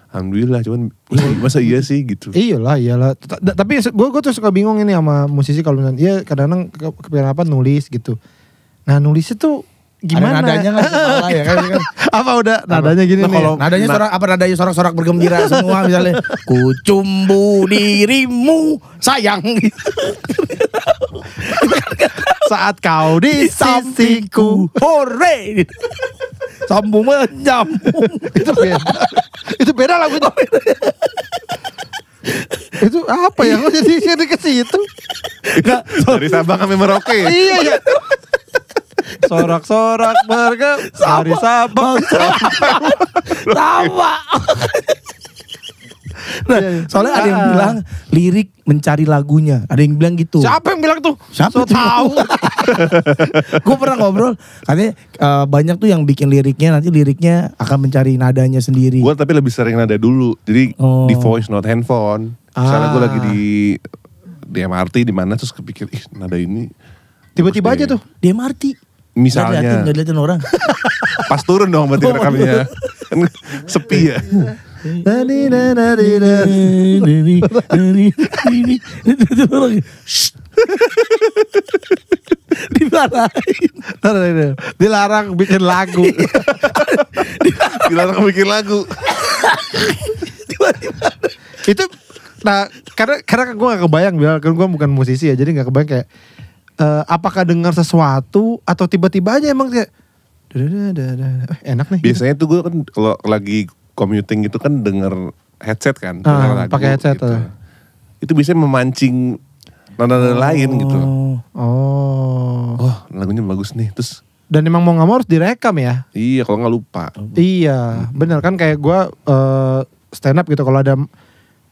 alhamdulillah. Cuman masa iya sih gitu. Iyalah. Tapi gue tuh suka bingung ini sama musisi kalau dia kadang-kadang kepikiran apa nulis gitu. Nah nulisnya tuh gimana? Ada nadanya nggak salah ya kan? Apa udah nadanya gini Nah, nih? kalau nadanya nadanya sorak-sorak bergembira semua misalnya. Ku cumbu dirimu sayang. Saat kau di sisiku. Hore. Sambung menyambung. Itu beda lagunya. Itu apa ya? Kok jadi ke situ? Dari Sabang sampai Merauke. Iya ya. Sorak-sorak dari Sabang. Sama. Soalnya ada yang bilang lirik mencari lagunya. Ada yang bilang gitu. Siapa yang bilang tuh? Siapa So tahu? Gue pernah ngobrol, katanya banyak tuh yang bikin liriknya, nanti liriknya akan mencari nadanya sendiri. Gue tapi lebih sering nada dulu. Jadi Oh. di voice note handphone. Misalnya gue lagi di MRT di mana terus kepikir, ih nada ini. Tiba-tiba aja bagus tuh. Dia marti. Misalnya. Gak diliatin orang. Pas turun dong berarti rekamnya. Kan sepi ya. Dimarahin. Dilarang bikin lagu. Dilarang bikin lagu. Itu nah karena gue gak kebayang Bil, kan gue bukan musisi ya, jadi gak kebayang kayak apakah dengar sesuatu atau tiba-tiba aja emang kayak enak nih. Biasanya tuh gue kan kalau lagi commuting itu kan denger headset kan. denger lagu pakai headset. gitu. Itu biasanya memancing nada-nada lain gitu. Oh. Oh lagunya bagus nih. Terus Dan emang mau gak mau harus direkam ya. iya kalau nggak lupa. Iya, bener kan kayak gue stand up gitu kalau ada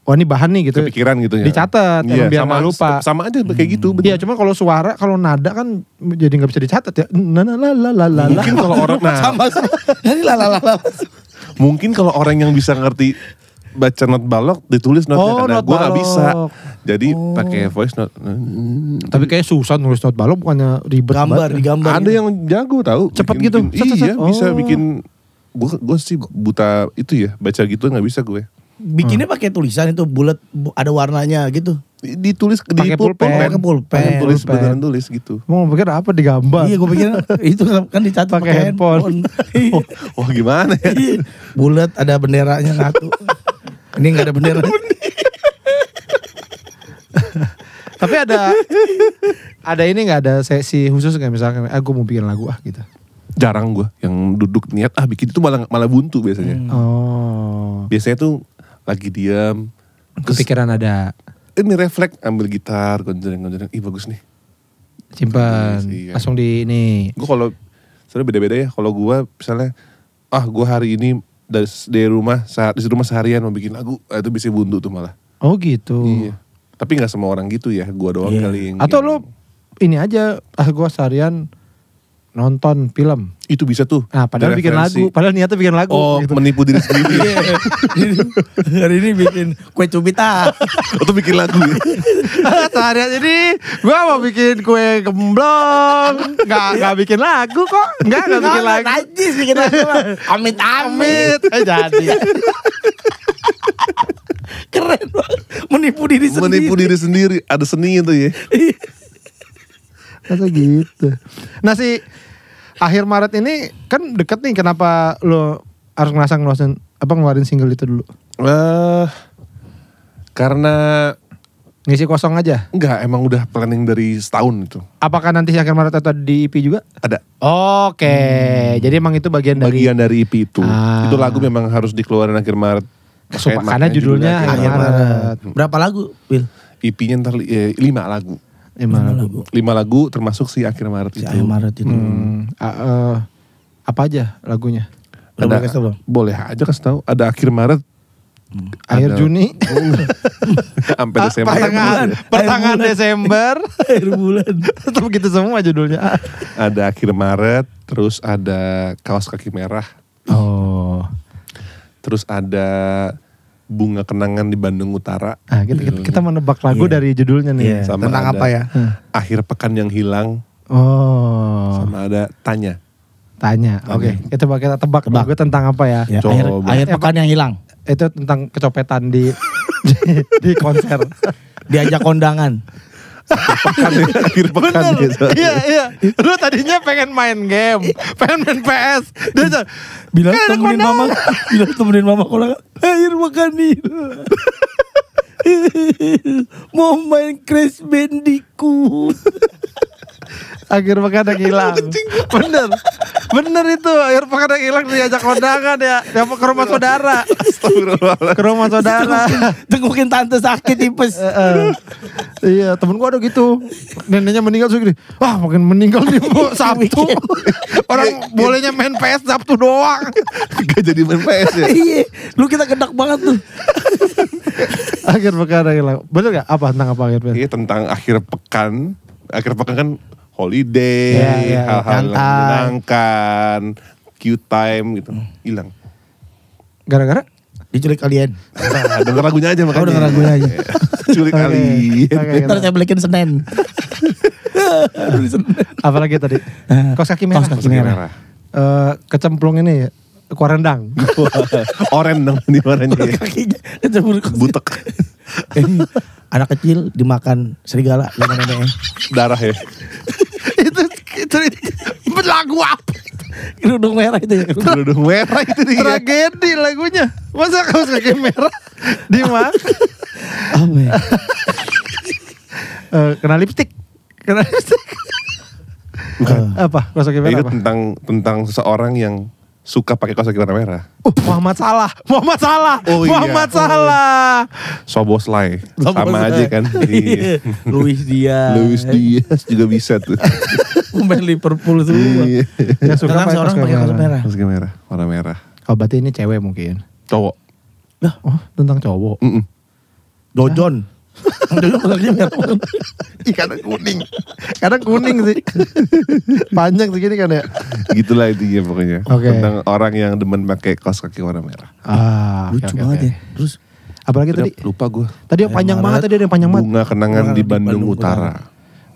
wah ini bahan nih gitu. Kepikiran gitu ya. Dicatat, emang biar nggak lupa. Sama aja kayak gitu. Iya, cuma kalau suara, kalau nada kan jadi nggak bisa dicatat ya. Mungkin kalau orang Sama. Jadi lalala. mungkin kalau orang yang bisa ngerti baca not balok ditulis notnya Oh, karena not gue nggak balok. bisa. Jadi pakai voice note. Tapi kayak susah nulis not balok, bukannya ribet Gambar, banget. digambar. Ada yang jago tahu. Cepet bikin- gitu? bikin- Set, set, iya set. bisa Oh. bikin. Gue sih buta itu ya baca gitu nggak bisa gue. Bikinnya pakai tulisan itu bulat, ada warnanya gitu. Ditulis di Pakai pulpen. Pakai pulpen. Pakai tulis Pulpen. beneran tulis gitu. Mau pikir apa digambar? Iya, gue pikir itu kan dicatat Pakai pakai handphone. handphone. Wah gimana ya? Iya. Bulat ada benderanya satu. Ini nggak ada bendera. Tapi ada ini nggak, ada sesi khusus nggak, misalkan gue mau bikin lagu gitu. Jarang gue yang duduk niat bikin itu malah buntu biasanya. Oh. Biasanya tuh lagi diam. Terus Kepikiran ada ini refleks ambil gitar, gonjreng. Ih bagus nih. simpan, Iya. langsung di ini. Gue kalau sebenarnya beda-beda ya. Kalau gue misalnya, gue hari ini dari rumah di rumah seharian mau bikin lagu, itu bisa buntu tuh malah. Oh gitu. Iya. Tapi nggak semua orang gitu ya. Gue doang Iya. kali yang. Atau lo ini aja, gue seharian nonton film. itu bisa tuh. Nah, padahal Ada bikin referensi. lagu, padahal niatnya bikin lagu. Oh, gitu. menipu diri sendiri. Hari ini bikin kue cubit Atau bikin lagu ya. Seharian ini gue mau bikin kue gemblong, nggak bikin lagu kok, nggak bikin lagu. Najis bikin lagu. Amit-amit. Jadi. Keren banget. Menipu diri sendiri. Menipu diri sendiri. Ada seni itu ya. Masa gitu. Nah si akhir Maret ini kan deket nih, kenapa lo harus ngeluarin single itu dulu? Karena Ngisi kosong aja? enggak, emang udah planning dari setahun itu. Apakah nanti si akhir Maret atau di EP juga? Ada Oke, jadi emang itu bagian dari EP itu. Ah. Itu lagu memang harus dikeluarin akhir Maret. Karena Makanya judulnya Akhir Akhir Maret. Berapa lagu, Will? EP-nya ntar 5 lagu. 5 lagu. 5 lagu termasuk si akhir Maret Si itu. Akhir Maret itu. Apa aja lagunya? Udah boleh kasih tau belum? Boleh aja kasih tahu. Ada akhir Maret. Akhir Ada- Juni. Sampai Desember. Pertengahan Desember. Akhir bulan. Tetap gitu semua judulnya. Ada akhir Maret. Terus ada kaos kaki merah. Oh. Terus ada bunga kenangan di Bandung Utara. Nah, kita menebak lagu Iya. dari judulnya nih. Iya. Sama Tentang ada apa ya? Akhir pekan yang hilang. Oh. Sama ada tanya. Tanya. Oke, kita tebak lagu tentang apa ya? Ya, Coba. akhir pekan yang hilang. Itu tentang kecopetan di di konser. Diajak kondangan. Akhir pekan gitu. Iya. Lu tadinya pengen main game, pengen main PS. Dia Bilang "Eh, temenin kondangan." mama. Bilang temenin mama kondangan. Akhir pekan nih. Mau main Crash Bandicoot. Akhir pekan yang hilang. Bener. Bener itu. Akhir pekan yang hilang diajak kondangan ya. Dia ke rumah saudara. Ke rumah saudara. Tengokin tante sakit tipes. Iya, temen gua ada gitu. Neneknya meninggal terus gini. Wah, makin meninggal nih Bu, Sabtu. Orang bolehnya main PS Sabtu doang. Gak jadi main PS ya. Iya, lu kita gedak banget tuh. Akhir pekan yang hilang. Bener gak? Apa tentang apa akhir pekan? Iya tentang akhir pekan. Akhir pekan kan holiday, Iya, hal-hal yang santai. menyenangkan, cute time gitu. Hilang. Gara-gara? Diculik kalian. Nah, denger lagunya aja makanya. denger lagunya aja. Culik Oke. kali. Oke. Ntar saya belikin Senin. Apalagi tadi? Kaos kaki merah. Kaos kaki merah. Kecemplung ini ya. Kuah rendang. Oren dong di warnanya ya. Kakinya kecebur Butek. Anak kecil dimakan serigala sama neneknya. Darah ya. itu lagu apa? Kerudung merah itu ya. Kerudung merah itu dia. Tragedi lagunya. Masa kaos kaki merah dimakan? Apa ya? Kena lipstick. Kena lipstick. Apa? Kaos kaki merah Itu apa? tentang seseorang yang suka pakai kaos kaki warna merah. Muhammad Salah. Muhammad Salah. Oh iya. Muhammad Salah. Soboslai. Sama aja kan. Iya. Luis Diaz. Luis Diaz juga bisa tuh. Pemain Liverpool tuh. Iya. Yang suka Tentang pakai seorang kaos kaki pakai kaos merah. Kaos kaki merah, warna merah. Oh berarti ini cewek mungkin. Cowok. Oh tentang cowok. Dojon. Dojon pakai merah. Kadang kuning. Kadang kuning sih. Panjang segini kan ya. Gitulah intinya pokoknya. Oke. Tentang orang yang demen pakai kaos kaki warna merah. Lucu oke, banget oke. ya. Terus Apalagi tadi? Lupa gue. Tadi yang panjang banget tadi ada yang panjang banget. Bunga kenangan di Bandung Bandung Utara.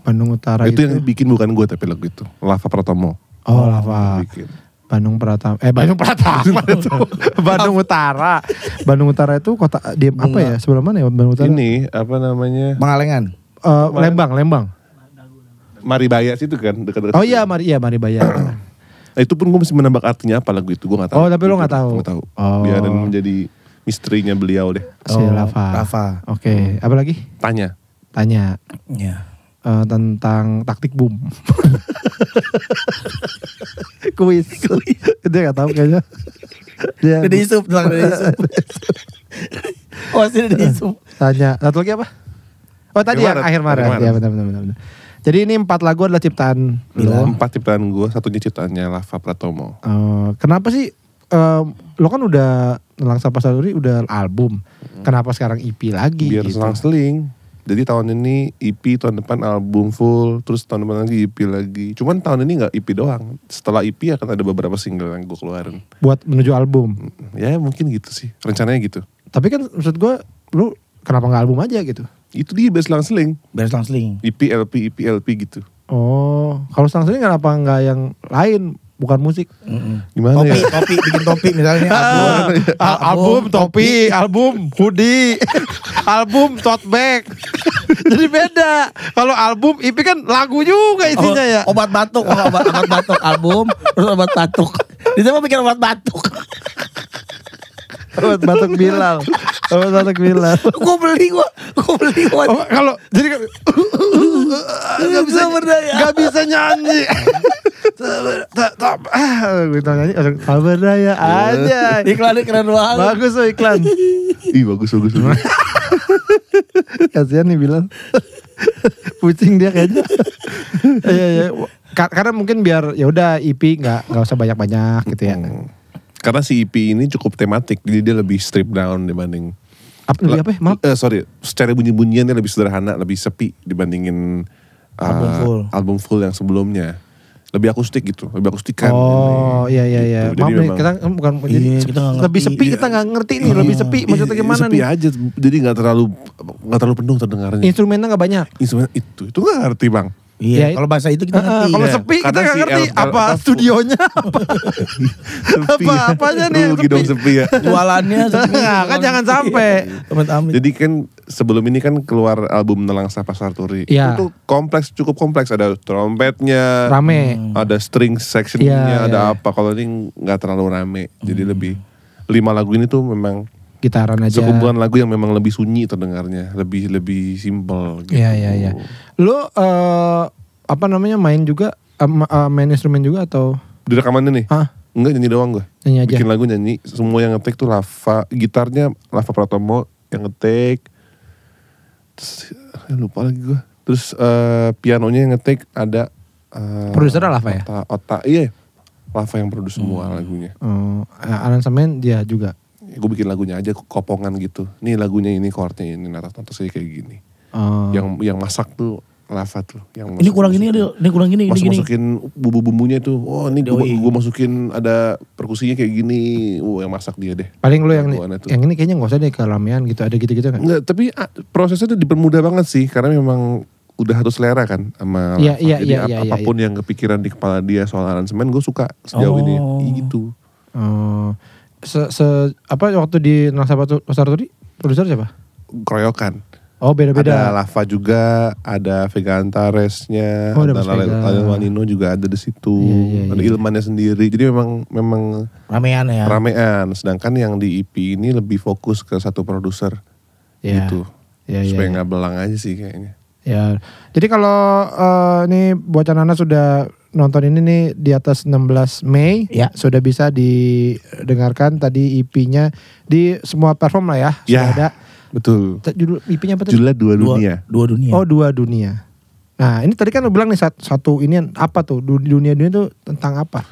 Bandung Utara Itu yang bikin bukan gue tapi lagu itu. Lava Pratomo. Oh lava. Bikin. Bandung Pratama. Bandung Pratama itu. Bandung Utara. Bandung Utara itu kota di apa ya? Sebelah mana ya Bandung Utara? Ini apa namanya? Pengalengan. Lembang. Maribaya situ kan dekat-dekat. Oh iya, Maribaya. Nah, itu pun gue masih menambah artinya apa lagu itu gue nggak tahu. Oh, tapi lo nggak tahu? Nggak tahu. Oh. Biarin menjadi misterinya beliau deh. Si Lava. Oke, apa lagi? Tanya. Tanya Iya. tentang taktik boom. Kuis. Dia nggak tahu kayaknya. Dia Dede Yusuf. Tentang Dede Yusuf. Oh sih Dede Yusuf. tanya. Satu lagi apa? Oh tadi Akhir yang Maret. akhir Maret. Akhir Maret. Ya benar. Jadi ini 4 lagu adalah ciptaan lo. 4 ciptaan gue, satunya ciptaannya Lava Pratomo. Kenapa sih lo kan udah Nelangsa Pasaruri udah album. Kenapa sekarang EP lagi Biar gitu? selang-seling. Jadi tahun ini EP, tahun depan album full, terus tahun depan lagi EP lagi. Cuman tahun ini gak EP doang. Setelah EP akan ada beberapa single yang gue keluarin. Buat menuju album. Ya mungkin gitu sih, rencananya gitu. Tapi kan maksud gue lu kenapa gak album aja gitu? Itu dia biar selang-seling. Biar selang-seling. EP, LP gitu. Oh, kalau selang-seling kenapa nggak yang lain? Bukan musik. Gimana ya? Topi, bikin topi misalnya. Album, topi, album, hoodie, album, tote bag. Jadi beda. Kalau album, EP kan lagu juga isinya ya. Obat batuk, obat batuk album, terus obat batuk. Dia mau bikin obat batuk. Obat batuk Bilal. Obat batuk Bilal. Gue beli. Oh, kalau jadi kan nggak bisa berdaya. nggak bisa nyanyi. Kita nyanyi tak berdaya aja. Iklannya keren banget. Bagus tuh iklan. Ih bagus. Kasihan nih Bilal. Pusing dia kayaknya. Iya. Karena mungkin biar ya udah EP nggak usah banyak-banyak gitu ya. Karena si EP ini cukup tematik, jadi dia lebih strip down dibanding Lebih apa ya? Maaf. secara bunyi-bunyiannya lebih sederhana, lebih sepi dibandingin album full yang sebelumnya. Lebih akustik gitu, lebih akustikan. Oh iya. Gitu. Maaf Jadi nih memang- kita bukan Iya, jadi kita nggak ngerti. lebih sepi, kita nggak ngerti nih lebih sepi. Maksudnya gimana sepi nih? aja, jadi nggak terlalu penuh terdengarnya. Instrumennya nggak banyak. Instrumen itu nggak ngerti bang. Iya, Ya, kalau bahasa itu kita ngerti. Kalau Iya, sepi kita karena nggak si ngerti El- apa El- studionya apa. Apanya nih yang Rugi dong sepi ya. Jualannya Nah, kan jangan sampai. Amit-amit. Jadi kan sebelum ini kan keluar album Nelangsa Pasaruri. Iya. Itu cukup kompleks. Ada trompetnya, Rame. ada string sectionnya, Iya, ada iya. apa. Kalau ini nggak terlalu rame. Jadi lebih 5 lagu ini tuh memang Gitaran aja. sekumpulan lagu yang memang lebih sunyi terdengarnya, lebih simple gitu. Iya. Lu apa namanya main juga main instrumen juga atau Di rekamannya nih? Enggak, nyanyi doang gue. nyanyi aja? Bikin lagu nyanyi. Semua yang ngetek tuh Lava. Gitarnya Lava Pratomo yang ngetek. Terus lupa lagi gue. Terus pianonya yang ngetek ada Produsernya Lava ya? Otak, iya. Lava yang produce semua lagunya. Aransemen dia juga. Gue bikin lagunya aja kopongan gitu. Nih lagunya ini, chordnya ini, natas-natasnya kayak gini. Yang masak tuh Lava tuh. Yang Ini kurang ini ada, ini kurang gini, ini gini. masukin bumbu-bumbunya tuh. Oh ini gue masukin ada perkusinya kayak gini. Yang masak dia deh. Paling lu yang Jagoannya tuh. ini kayaknya gak usah deh kelamian gitu, ada gitu-gitu kan? Enggak, tapi prosesnya tuh dipermudah banget sih. Karena memang udah harus selera kan sama Iya, Lava. iya, Jadi iya, iya, apapun yang kepikiran di kepala dia soal aransemen gue suka sejauh ini gitu. Apa waktu di Nasabat tadi produser siapa? Keroyokan. Oh beda-beda. Ada Lava juga, ada Vega Antaresnya, Oh, ada ada Mas Vega. Lale Manino juga ada di situ. Iya, Ada Ilmannya sendiri. Jadi memang Ramean ya. ramean. Sedangkan yang di EP ini lebih fokus ke satu produser Iya. gitu. Iya, Supaya iya. nggak belang aja sih kayaknya. Ya, jadi kalau ini buat anak-anak sudah nonton ini nih di atas 16 Mei, Ya. sudah bisa didengarkan tadi EP-nya di semua platform lah ya, sudah Ya. ada. Betul. Judul EP-nya apa tadi? Judulnya Dua Dunia. Dua dunia. Oh, Dua Dunia. Nah, ini tadi kan lu bilang nih satu ini apa tuh? Dunia-dunia itu tentang apa?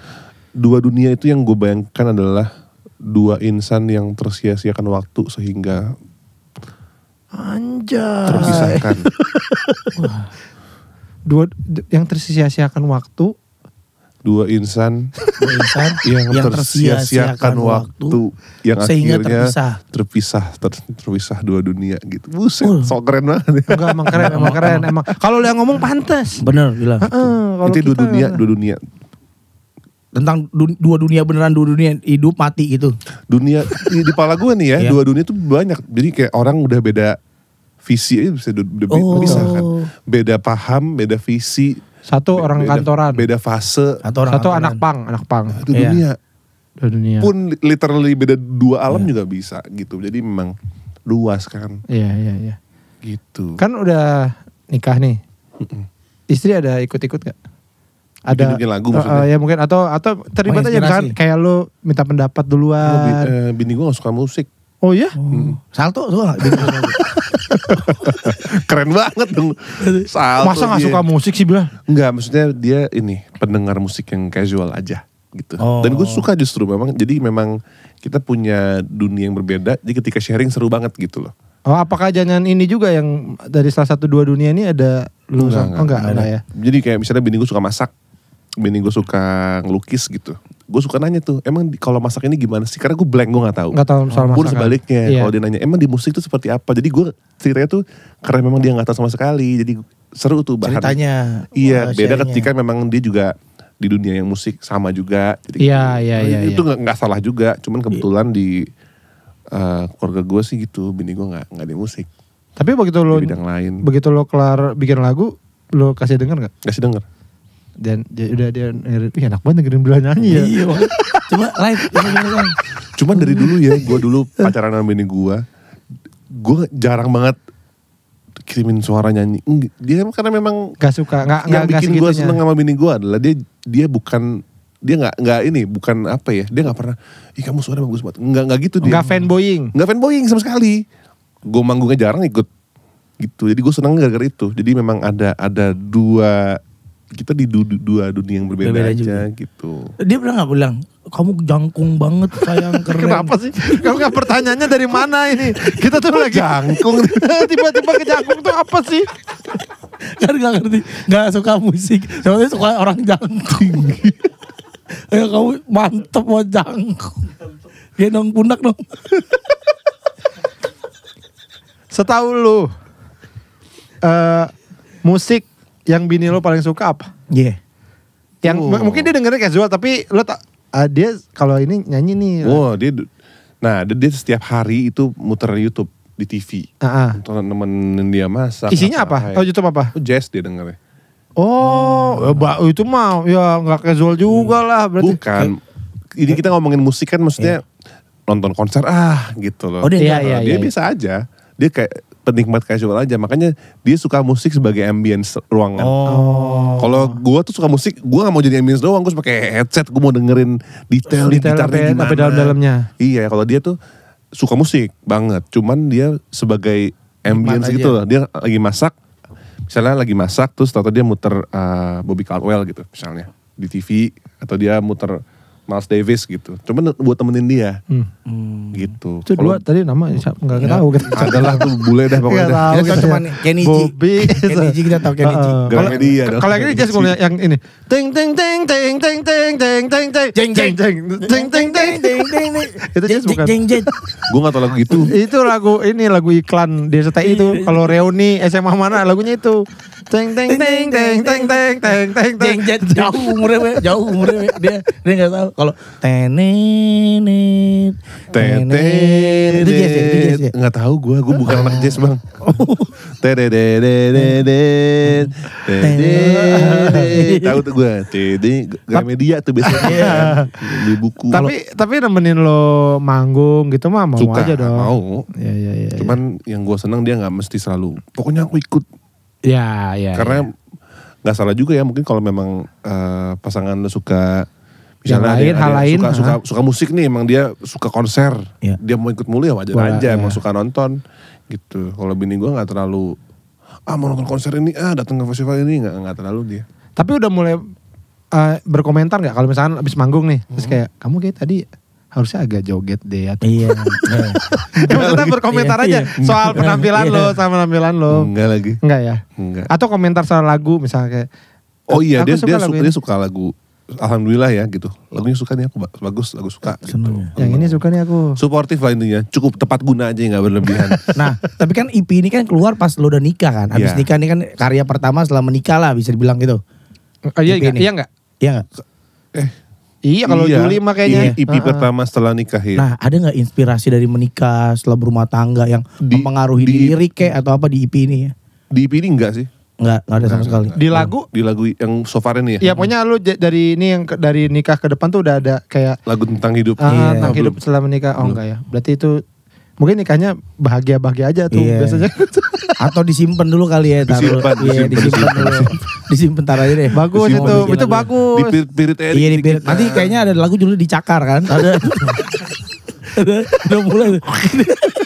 Dua dunia itu yang gue bayangkan adalah dua insan yang tersia-siakan waktu sehingga Anjay. terpisahkan. Yang tersisia-siakan waktu. Dua insan Dua insan yang tersia-siakan waktu yang sehingga akhirnya terpisah. terpisah dua dunia gitu. Buset, so keren banget. Enggak, emang keren, emang keren. Emang kalau lu yang ngomong pantes. Bener bilang. Kalau Itu dua kita- dunia. Tentang dua dunia beneran, dua dunia hidup mati gitu. Dunia di kepala gue nih ya, Iya. dua dunia tuh banyak. Jadi kayak orang udah beda visi aja bisa bisa kan. Beda paham, beda visi. Satu orang kantoran. Beda fase. Atau orang Satu kantoran. anak pang. Itu Iya. dunia. Dua dunia. Pun literally beda dua alam juga bisa gitu. Jadi memang luas kan Iya. gitu. Kan udah nikah nih. Istri ada ikut-ikut gak? Ada Bikin lagu maksudnya? ya mungkin atau terlibat aja misalkan Menginspirasi. kayak lu minta pendapat duluan. Bini gue gak suka musik. Oh iya? Salto suka gak? Keren banget dong. Salto Masa gak dia. suka musik sih bilang? Enggak, maksudnya dia ini pendengar musik yang casual aja gitu. Oh. Dan gue suka justru memang kita punya dunia yang berbeda. Jadi ketika sharing seru banget gitu loh. Oh apakah jangan ini juga yang dari salah satu dua dunia ini ada lu enggak ya? Jadi kayak misalnya bini gue suka masak, bini gue suka ngelukis gitu. Gue suka nanya tuh, emang kalau masak ini gimana sih? Karena gue blank, gue gak tahu. Enggak tahu soal Pun masakan. sebaliknya, Iya. kalau dia nanya, emang di musik tuh seperti apa? Jadi gue ceritanya tuh karena memang dia gak tahu sama sekali. Jadi seru tuh bahan. Ceritanya. Iya, beda sharingnya. ketika memang dia juga di dunia yang musik sama juga. Jadi Iya, iya. Itu nggak salah juga. Cuman kebetulan di keluarga gue sih gitu, bini gue nggak di musik, Tapi begitu lu di bidang lain. begitu lu kelar bikin lagu, lu kasih denger gak? Kasih denger. Dan dia enak banget dengerin Bella nyanyi ya. Iya. Coba live. Cuman dari dulu ya, gue dulu pacaran sama bini gue jarang banget kirimin suara nyanyi. Dia karena memang Gak suka, yang gak bikin gue segitunya. seneng sama bini gue adalah dia bukan, dia nggak ini, bukan apa ya, dia nggak pernah, ih kamu suara bagus banget, nggak gitu dia. Gak fanboying. Nggak fanboying sama sekali. Gue manggungnya jarang ikut gitu. Jadi gue seneng gara-gara itu. Jadi memang ada dua, kita di dua dunia yang berbeda Berbeda aja juga. gitu. Dia pernah gak bilang, kamu jangkung banget sayang, keren. Kenapa sih? Kamu gak pertanyaannya dari mana ini? Kita tuh lagi Jangkung. tiba-tiba ke jangkung tuh apa sih? Kan gak ngerti, gak suka musik. Soalnya suka orang jangkung. Ya kamu mantep mau jangkung. Gendong pundak dong. Setahu lu musik yang bini lu paling suka apa? Iya. Yang mungkin dia dengernya casual tapi lu tak dia kalau ini nyanyi nih. Oh dia setiap hari itu muter YouTube di TV. Untuk nemenin dia masak. Isinya apa? Oh YouTube apa? Jazz dia dengernya. Oh, itu mah ya nggak casual juga lah berarti. Bukan. Ini kita ngomongin musik kan maksudnya nonton konser gitu loh. Oh, dia Iya, Dia iya. biasa aja. Dia kayak penikmat casual aja. Makanya dia suka musik sebagai ambience ruangan. Kalau gue tuh suka musik, gue gak mau jadi ambience doang. Gue pakai headset, gue mau dengerin detail gitarnya gimana. sampai dalam-dalamnya. Iya, kalau dia tuh suka musik banget. Cuman dia sebagai ambience Nikmat gitu aja. loh. Dia lagi masak, misalnya lagi masak terus tahu dia muter Bobby Caldwell gitu misalnya di TV, atau dia muter Miles Davis gitu. Cuman buat temenin dia gitu. Itu Kalau dua tadi nama nggak tahu gitu. adalah tuh bule dah pokoknya. Nggak dah. tahu Kita gitu tahu ya. cuman Kenny G. Bobby. Kenny G kita tahu Kenny G. Gramedia dong. Kalau yang ini jazz gue yang ini. Ting ting ting ting ting ting ting ting ting Jeng, jeng. ting ting ting. Itu jazz bukan? Jeng. Gue gak tau lagu gitu. Itu lagu iklan di STI itu. Kalau reuni SMA mana lagunya itu. Ting ting ting ting ting ting ting ting ting. Jeng jauh umurnya, we. Dia nggak tahu. Kalau tenet itu jazz ya, itu jazz ya. Nggak tahu gue bukan anak jazz bang. Tahu tuh gue. Gramedia tuh biasanya di buku. Tapi nemenin lo manggung gitu mah mau Suka, aja dong. mau. Ya. Cuman yang gue seneng dia nggak mesti selalu. Pokoknya aku ikut. Ya. Karena nggak salah juga ya, mungkin kalau memang pasangan lo suka misalnya Yang lain, hal lain, suka musik nih, emang dia suka konser, Iya. dia mau ikut mulu ya wajar Boleh, aja, ya. emang suka nonton gitu. Kalau bini gue nggak terlalu mau nonton konser ini, datang ke festival ini, nggak terlalu dia. Tapi udah mulai berkomentar nggak kalau misalkan abis manggung nih, terus kayak kamu kayak tadi harusnya agak joget deh atau Iya. ya, maksudnya berkomentar aja soal penampilan lo sama penampilan lo. Enggak lagi. Enggak ya? Enggak. Atau komentar soal lagu misalnya kayak Oh iya, aku dia suka lagu. Alhamdulillah ya gitu. Lagunya suka nih aku, bagus, lagu suka gitu. yang ini suka nih aku. Suportif lah intinya, cukup tepat guna aja, nggak berlebihan. Nah, tapi kan EP ini kan keluar pas lo udah nikah kan. Habis Iya. nikah ini kan karya pertama setelah menikah lah bisa dibilang gitu. Iya EP enggak? ini. Iya enggak? Iya gak? Iya kalau Iya. Juli mah kayaknya. EP pertama setelah nikah ya. Nah, ada gak inspirasi dari menikah setelah berumah tangga yang mempengaruhi di lirik kayak atau apa di EP ini ya? Di EP ini enggak sih? Enggak ada sama sekali. Di lagu Di lagu yang so far ini ya ya. pokoknya lu dari ini yang dari nikah ke depan tuh udah ada kayak Lagu tentang hidup. tentang hidup Belum. setelah menikah. Oh enggak ya. Berarti itu mungkin nikahnya bahagia-bahagia aja tuh Iya. biasanya. Atau disimpan dulu kali ya, taruh. Iya, disimpan dulu. Disimpan tar aja deh. Bagus Disimpan, itu. disimpan Itu lagu. bagus. Dipirit-pirit aja Iya, dikit-dikit. dipirit. Nanti kayaknya ada lagu judulnya dicakar kan? Ada. Udah mulai.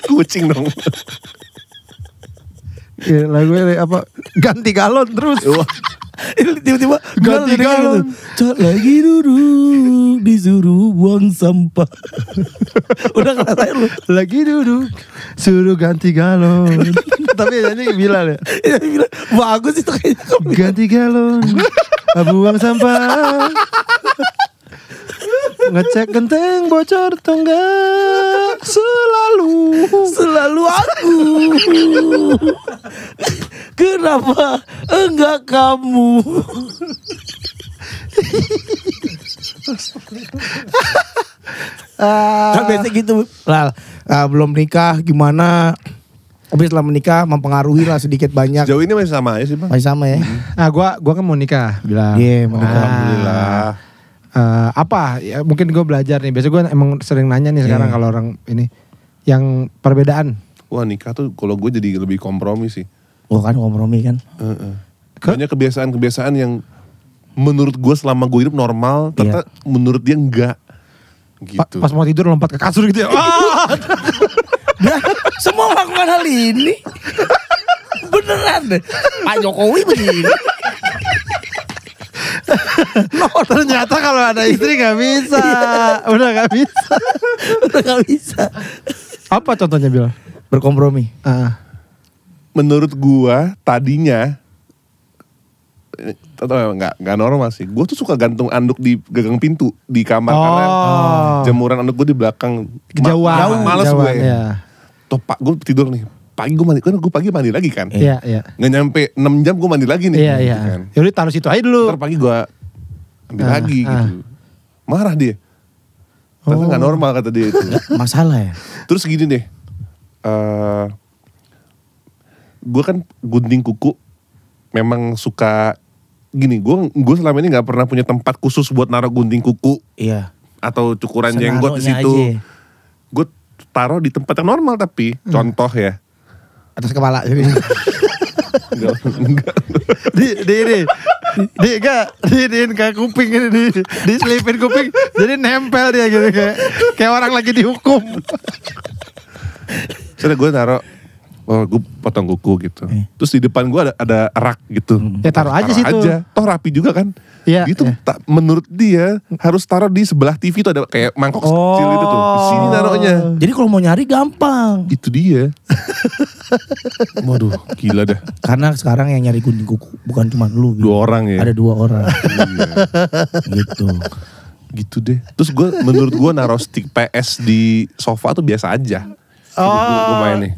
Kucing dong. Iya, lagunya apa? Ganti galon terus. Wah, Tiba-tiba Ganti galon. Cak lagi duduk disuruh buang sampah. Udah ngerasain lu. Lagi duduk suruh ganti galon. Tapi nyanyi Bilal ya. Dia bilang, bagus itu kayaknya. Ganti galon. Buang sampah. Ngecek genteng bocor atau enggak. Selalu aku. Kenapa enggak kamu? Kan biasa gitu lah. Belum nikah gimana? Tapi setelah menikah mempengaruhi lah sedikit banyak. sejauh ini masih sama aja sih bang. Masih sama ya. Nah gua kan mau nikah bilang. Iya, mau nikah. Alhamdulillah. Apa ya mungkin gue belajar nih. Biasa gue emang sering nanya nih sekarang Iya. kalau orang ini yang perbedaan. Wah nikah tuh kalau gue jadi lebih kompromi sih. Oh kan kompromi kan. Banyak kebiasaan-kebiasaan yang menurut gue selama gue hidup normal, ternyata menurut dia enggak. Gitu. Pas mau tidur lompat ke kasur gitu ya. Nah, semua melakukan hal ini. Beneran deh. Pak Jokowi begini. Ternyata kalau ada istri gak bisa. Udah gak bisa. Udah gak bisa. Apa contohnya Bil? Berkompromi. Menurut gua tadinya atau enggak normal sih. Gua tuh suka gantung anduk di gagang pintu di kamar karena jemuran anduk gua di belakang. Kejauhan. Males gue. Ya. Tuh Pak, gua tidur nih. Pagi gua mandi, kan gua pagi mandi lagi kan. Iya, iya. Nggak nyampe 6 jam gua mandi lagi nih. Iya, iya. gitu kan. Yaudah taruh situ aja dulu. Ntar pagi gua ambil lagi gitu. Marah dia. Ternyata nggak normal kata dia itu. Masalah ya. Terus gini deh. Gue kan gunting kuku memang suka gini. Gue selama ini nggak pernah punya tempat khusus buat naruh gunting kuku Iya. atau cukuran jenggot di Senaruhnya situ. aja. Gue taruh di tempat yang normal tapi contoh ya atas kepala. Enggak. Diin kayak kuping ini diselipin kuping jadi nempel dia gitu kayak orang lagi dihukum. Soalnya gue naruh gue potong kuku gitu. Terus di depan gue ada rak gitu. Ya taruh aja situ. Toh rapi juga kan. Iya. Gitu menurut dia harus taruh di sebelah TV tuh ada kayak mangkok kecil itu tuh. Di sini naruhnya. Jadi kalau mau nyari gampang. Itu dia. Waduh, gila dah. Karena sekarang yang nyari gunting kuku bukan cuma lu. 2 orang ya. Ada 2 orang. Gitu. Gitu deh. Terus menurut gue naruh stick PS di sofa tuh biasa aja. Gue main nih.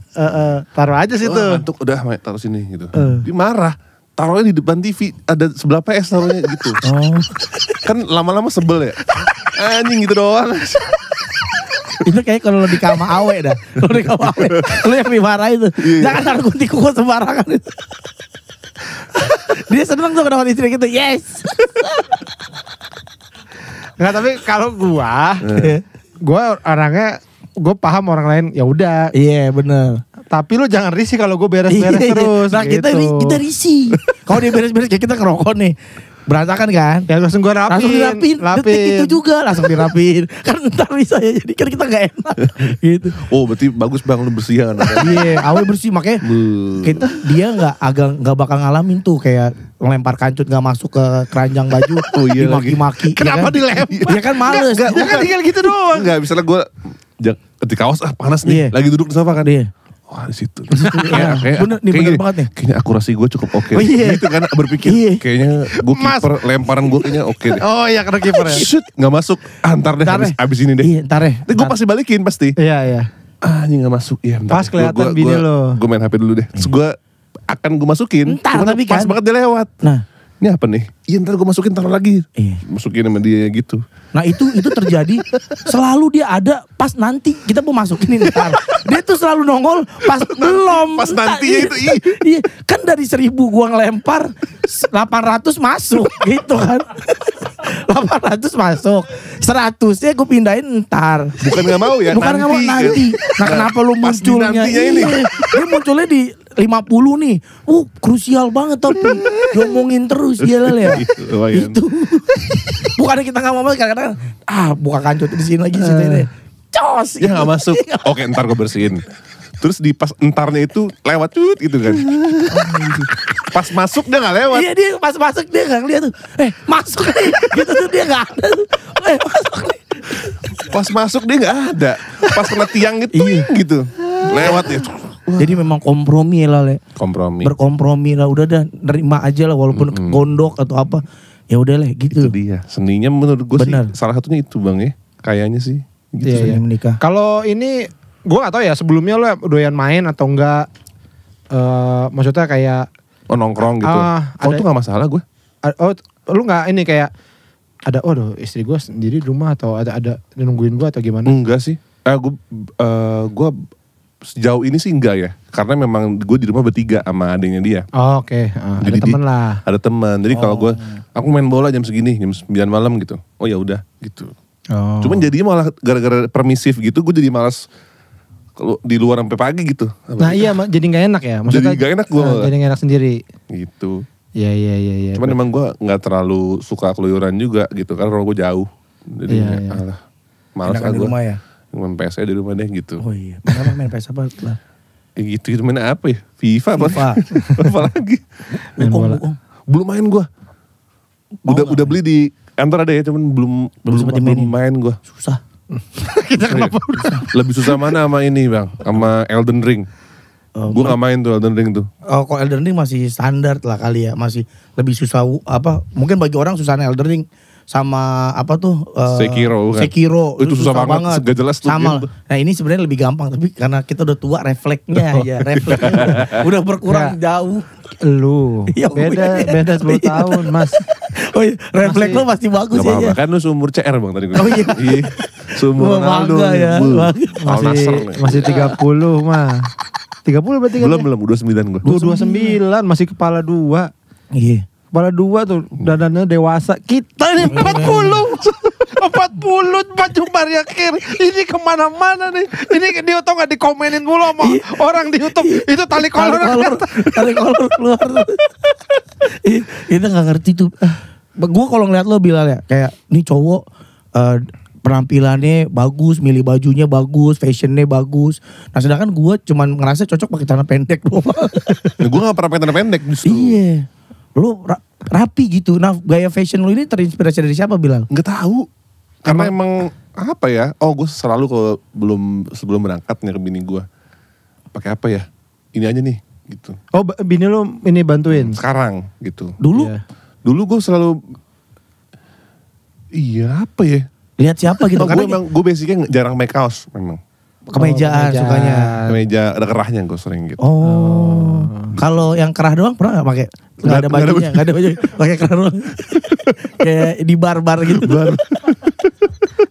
Taruh aja situ. Ngantuk udah main taruh sini gitu. Dia marah. Taruhnya di depan TV ada sebelah PS taruhnya gitu. Kan lama-lama sebel ya. Anjing gitu doang. Itu kayak kalau lo di kama awe dah. Lo di kama awe. Lo yang dimarah itu. Jangan taruh gunting kuku sembarangan itu. Dia seneng tuh kalau istri gitu. Yes. Nggak, tapi kalau gua orangnya gue paham orang lain ya udah. Iya bener. Tapi lu jangan risih kalau gue beres-beres terus. Nah gitu. kita risih. Kalau dia beres-beres kayak kita ngerokok nih. Berantakan kan? Ya langsung gue rapin. Langsung dirapin. Detik itu juga langsung dirapin. Kan ntar bisa ya jadi kan kita gak enak. Gitu. Oh berarti bagus bang lu bersihan. Iya awe bersih makanya dia gak bakal ngalamin tuh kayak ngelempar kancut gak masuk ke keranjang baju. Oh iya dimaki-maki. Kenapa dilempar? Ya kan males. Jangan tinggal gitu doang. Enggak misalnya gue di kaos panas nih. Lagi duduk di sofa kan. Iya. Wah di situ. Bener banget nih. Kayaknya akurasi gue cukup oke. Oh, iya. Gitu kan berpikir. Kayaknya gue kiper lemparan gue kayaknya oke deh. Oh iya karena kiper ya. Shoot nggak masuk. Ntar deh abis ini deh. Iya ntar deh. Tapi gue pasti balikin pasti. Iya. Ini nggak masuk. Iya. Pas kelihatan bini lo. Gue main HP dulu deh. Terus gue akan gue masukin. Ntar tapi pas kan. banget dia lewat. Nah. Ini apa nih? Iya ntar gue masukin taruh lagi. Iya. Masukin sama dia gitu. Nah itu terjadi selalu dia ada pas nanti kita mau masukin ini ntar. Dia tuh selalu nongol pas belum. Pas nantinya itu iya. Kan dari 1000 gua ngelempar 800 masuk gitu kan. 800 masuk. 100-nya gue pindahin ntar. Bukan gak mau ya. Bukan gak mau nanti. Nah kenapa lu pas munculnya ini. Dia munculnya di 50 nih. Krusial banget tapi diomongin terus ya lah ya. Itu. Bukannya kita gak mau kadang-kadang buka kancut di sini lagi sini. Cos. Ya gak masuk. Oke ntar gue bersihin. Terus di pas entarnya itu lewat gitu kan. Pas masuk dia gak lewat. Iya dia pas masuk dia gak ngeliat tuh. Masuk nih. Gitu tuh dia gak ada tuh. Masuk nih. Pas masuk dia gak ada. Pas kena tiang gitu gitu. Lewat ya. Jadi memang kompromi lah Le. Berkompromi lah. Udah dah nerima aja lah walaupun gondok atau apa. Ya udah lah gitu. Itu dia. Seninya menurut gue sih salah satunya itu bang ya. Kayaknya sih. Gitu iya, menikah. Kalau ini gue gak tahu ya sebelumnya lo doyan main atau enggak. Maksudnya kayak nongkrong gitu. Kau tuh gak masalah gue. Lu gak ini kayak ada istri gue sendiri di rumah atau ada nungguin gue atau gimana? Enggak sih. Gue sejauh ini sih enggak ya. Karena memang gue di rumah bertiga sama adiknya dia. Oh, oke. Ada temen lah. Ada teman. Jadi kalau aku main bola jam segini, jam 9 malam gitu. Oh ya udah gitu. Cuman jadinya malah gara-gara permisif gitu, gue jadi malas kalau di luar sampai pagi gitu. Nah iya, jadi nggak enak ya. Maksudnya jadi nggak enak gue. Jadi nggak enak sendiri. Gitu. Iya. Cuman emang gue nggak terlalu suka keluyuran juga gitu, karena rumah gue jauh. Jadi malas lah gue. Rumah ya. Main PS di rumah deh gitu. Oh iya. Main PS apa lah? Gitu main apa ya? FIFA. Apa lagi? Bukong. Belum main gue. Udah beli di kantor ada ya, cuman belum main gue. Susah. Kita kenapa Lebih susah mana sama ini bang? Sama Elden Ring. Gue gak main tuh Elden Ring tuh. Kalau Elden Ring masih standar lah kali ya. Masih lebih susah mungkin bagi orang susahnya Elden Ring sama apa tuh Sekiro kan? Sekiro itu susah banget. Gak jelas tuh sama. Nah ini sebenarnya lebih gampang, tapi karena kita udah tua refleksnya ya, refleksnya udah berkurang jauh. Lu beda 10 tahun mas. Oh iya, refleks lo masih bagus ya. Kan lu seumur CR bang tadi. Oh iya. Seumur Ronaldo ya. Masih 30 mah. 30 berarti kan? Belum 29 gue. 29 masih kepala 2. Iya. Kepala 2 tuh dandannya dewasa. Kita ini 40. 40 baju Maria Carey. Ini kemana-mana nih. Ini dia tau gak dikomenin mulu sama orang di YouTube. Itu tali kolor. Tarik kolor keluar. Kita gak ngerti tuh. Gue kalau ngeliat lo Bilal ya, kayak nih cowok penampilannya bagus, milih bajunya bagus, fashionnya bagus. Nah sedangkan gue cuman ngerasa cocok pakai celana pendek doang. Nah, gue gak pernah pakai celana pendek justru. Iya. Lo rapi gitu. Nah gaya fashion lo ini terinspirasi dari siapa Bilal? Nggak tahu. Karena emang apa ya? Oh gue selalu kalau sebelum berangkat nih ke bini gue. Pakai apa ya? Ini aja nih gitu. Oh bini lo ini bantuin? Sekarang gitu. Dulu? Iya. Dulu gue selalu. Iya apa ya? Lihat siapa gitu. Karena gue basicnya jarang make kaos memang. Kemejaan sukanya. Meja ada kerahnya gue sering gitu. Oh. Kalau yang kerah doang pernah gak pakai? Gak ada bajunya, gak ada bajunya. Pakai kerah doang. Kayak di bar-bar gitu.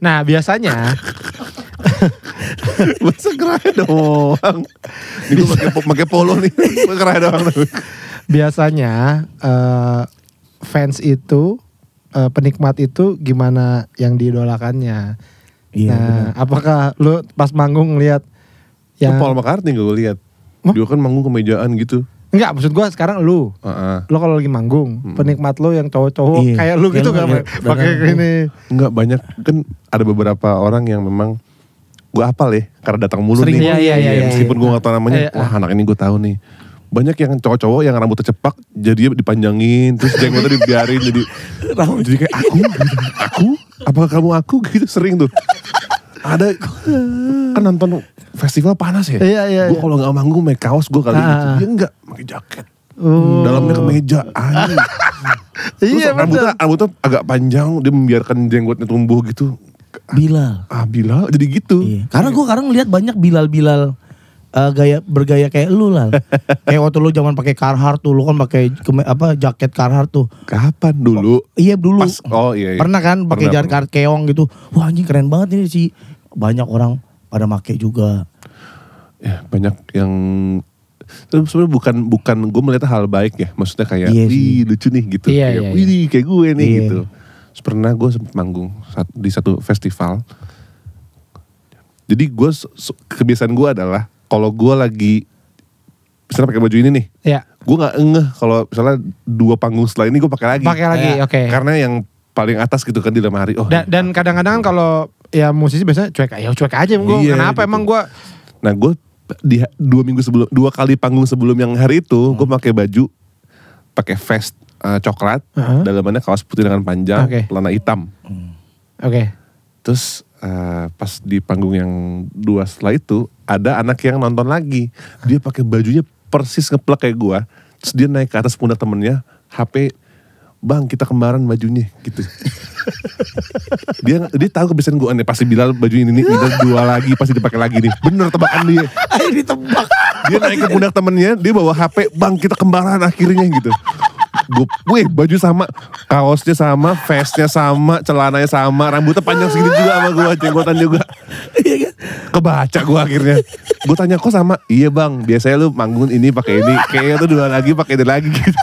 Nah biasanya Masa kerah doang. Ini gue pakai polo nih. Kerah doang. biasanya fans itu penikmat itu gimana yang diidolakannya. Iya, Nah, apakah lu pas manggung lihat Yang Paul McCartney gue lihat. Dia kan manggung kemejaan gitu. Enggak, maksud gua sekarang lu. Lu kalau lagi manggung, penikmat lu yang cowok-cowok Iya. kayak lu gitu Kayak kan lu, pakai ini. Enggak banyak kan ada beberapa orang yang memang gue hafal ya karena datang mulu Sering, nih. iya, Meskipun gue gak tahu namanya, Iya. wah anak ini gue tahu nih. Banyak yang cowok-cowok yang rambutnya cepak, jadi dipanjangin, terus jenggotnya dibiarin jadi kayak aku, apakah kamu aku gitu sering tuh. Ada kan nonton festival panas ya. Iya. Gue kalau nggak manggung make kaos gue kali gitu. Dia enggak pakai jaket. Dalamnya kemeja anjing. Terus Iya betul. rambutnya agak panjang, dia membiarkan jenggotnya tumbuh gitu. Bilal. Bilal jadi gitu. Iya. Karena gue sekarang lihat banyak Bilal bergaya kayak lu lah. Kayak waktu lu zaman pakai Carhartt tuh, lu kan pakai jaket Carhartt tuh. Kapan dulu? Iya dulu. Iya. Pernah kan pakai Pernah. jaket keong gitu. Wah anjing keren banget ini sih. Banyak orang pada make juga. Ya, banyak yang sebenarnya bukan gue melihat hal baik ya. Maksudnya kayak Iya wih lucu nih gitu. Iya, Kayak, iya, wih kayak gue nih Iya. gitu. Terus pernah gue sempet manggung di satu festival. Jadi gue kebiasaan gue adalah kalau gue lagi misalnya pakai baju ini nih, Iya. gue nggak ngeh kalau misalnya 2 panggung setelah ini gue pakai lagi. Pakai lagi, Iya. oke. Karena yang paling atas gitu kan di dalam hari. Oh, Dan kadang-kadang kalau ya musisi biasanya cuek aja gue. Iya, Kenapa gitu. emang gue nah gue di 2 kali panggung sebelum yang hari itu gue pakai baju pakai vest coklat, dalamannya kaos putih dengan panjang, Oke. celana hitam. Oke. Terus pas di panggung yang 2 setelah itu ada anak yang nonton lagi. Dia pakai bajunya persis ngeplek kayak gua. Terus dia naik ke atas pundak temennya, HP, "Bang, kita kembaran bajunya." gitu. dia tahu kebiasaan gua nih, pasti Bilal baju ini nih, Bilal 2 lagi pasti dipakai lagi nih. Bener tebakan dia. Ayo ditebak. Dia naik ke pundak temennya, dia bawa HP, "Bang, kita kembaran akhirnya." gitu. Wih, baju sama, kaosnya sama, vestnya sama, celananya sama, rambutnya panjang segini juga sama gue, jenggotan juga. Iya kan? Kebaca gue akhirnya. Gue tanya, kok sama? Iya bang, biasanya lu manggung ini pakai ini, kayaknya tuh 2 lagi pakai ini lagi gitu.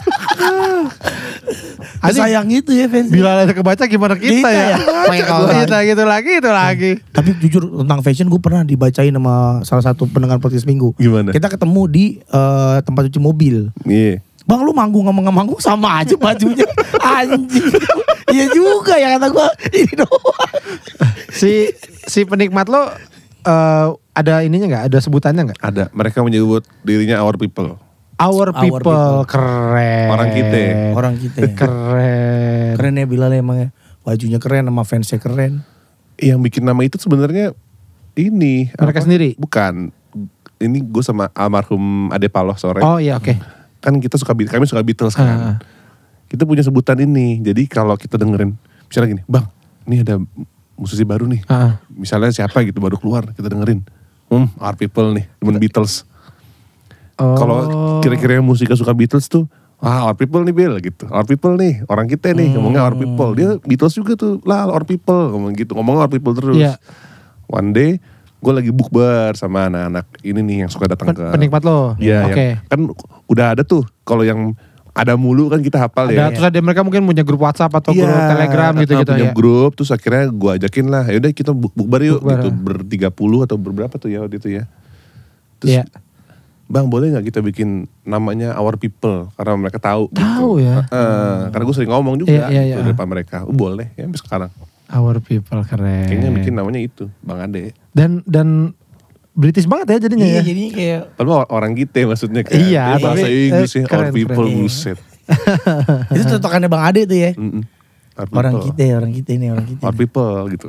Sayang itu ya fans. Bila ada kebaca gimana kita Kita ya? ya? Pakai kaos Kita gitu lagi, itu lagi. Tapi jujur tentang fashion gue pernah dibacain sama salah satu pendengar podcast minggu. Gimana? Kita ketemu di tempat cuci mobil. Iya. Bang lu manggung sama nggak manggung sama aja bajunya. Anjing. Iya juga ya kata gue. Ini doang. Si penikmat lo ada ininya nggak? Ada sebutannya nggak? Ada, mereka menyebut dirinya our people. Our people, people. keren. Orang kita. Keren. Keren ya Bilal emang ya. Bajunya keren sama fansnya keren. Yang bikin nama itu sebenarnya ini. Mereka sendiri? Bukan. Ini gue sama almarhum Ade Paloh sore. Oh iya, oke. Kan kami suka Beatles kan. Kita punya sebutan ini. Jadi kalau kita dengerin, misalnya gini, "Bang, ini ada musisi baru nih." Misalnya siapa gitu baru keluar, kita dengerin. Our people nih, temen Beatles. Kalau kira-kira yang musiknya suka Beatles tuh, our people nih Bill gitu. Our people nih, orang kita nih, ngomongnya our people. Dia Beatles juga tuh, lah our people, ngomong gitu. Ngomongnya our people terus. Iya. One day, gue lagi bukber sama anak-anak ini nih yang suka datang ke Penikmat lo. Iya, Oke. kan udah ada tuh kalau yang ada mulu kan kita hafal Ada, ya. terus ada mereka mungkin punya grup WhatsApp atau grup Telegram gitu-gitu punya ya. grup, terus akhirnya gue ajakin lah, yaudah kita bukber yuk Bukber. gitu, ber-30 atau berberapa tuh ya waktu itu ya. Terus, Iya. Bang boleh gak kita bikin namanya Our People, karena mereka tahu. Tahu ya. Karena gue sering ngomong juga Iya. di depan mereka, boleh ya sampai sekarang. Our People, keren. Kayaknya bikin namanya itu, Bang Ade. Dan British banget ya jadinya Iya ya. jadinya kayak Padahal orang kita maksudnya kan. Iya, Bahasa tapi, Inggris ya, keren, Our People, keren. buset. itu cocokannya Bang Ade tuh ya. Our Orang People. kita ini orang kita. Our People gitu.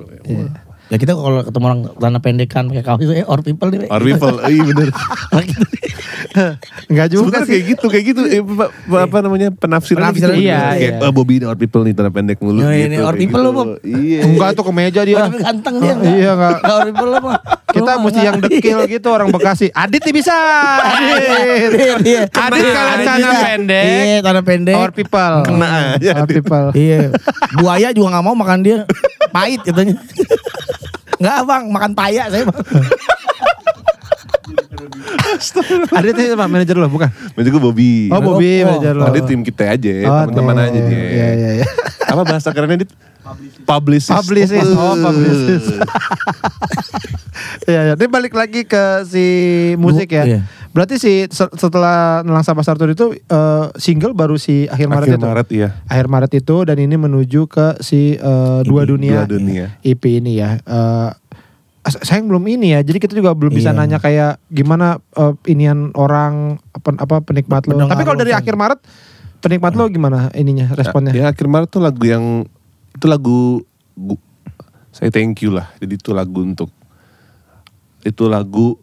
Ya kita kalau ketemu orang celana pendekan pakai kaos itu or people nih. Our People, iya bener. Enggak juga Sebenarnya sih. kayak gitu. Apa namanya penafsiran Penafsiran gitu. iya, Kayak iya. Bobby ini Our People nih, tanda pendek mulu. Oh, gitu, ini Our kayak People gitu. lu, Bob. Iya. Enggak tuh ke meja dia. Tapi ganteng dia. Iya enggak. Or people lu mah. Kita mesti yang dekil gitu orang Bekasi. Adit nih bisa. Adit. Iya. Adit kalau Adit celana bisa. pendek. Iya, celana pendek. Our People. Kena aja. Our People. Iya. Buaya juga gak mau makan dia. Pahit katanya. Enggak bang, makan paya saya bang. Adit ini Pak manajer lo bukan? Maksud gue Bobby. Oh Bobby Oh, manajer lo. Tadi tim kita aja, teman-teman aja dia. Iya. Apa bahasa kerennya Dit? Publicist. Publicist. Oh, publicist. Iya. Ini balik lagi ke si musik ya. Iya. Berarti setelah Nelangsa Pasar Tour itu single baru si akhir Maret Akhir itu. Maret iya. Akhir Maret itu dan ini menuju ke si Dua Dunia. Dua Dunia. EP ini ya. Sayang belum ini ya. Jadi kita juga belum bisa Iya. nanya kayak gimana inian orang apa penikmat lo. Pendengar Tapi kalau lo, dari San. akhir Maret penikmat lo gimana ininya responnya? Ya akhir Maret tuh lagu yang itu lagu saya thank you lah. Jadi itu lagu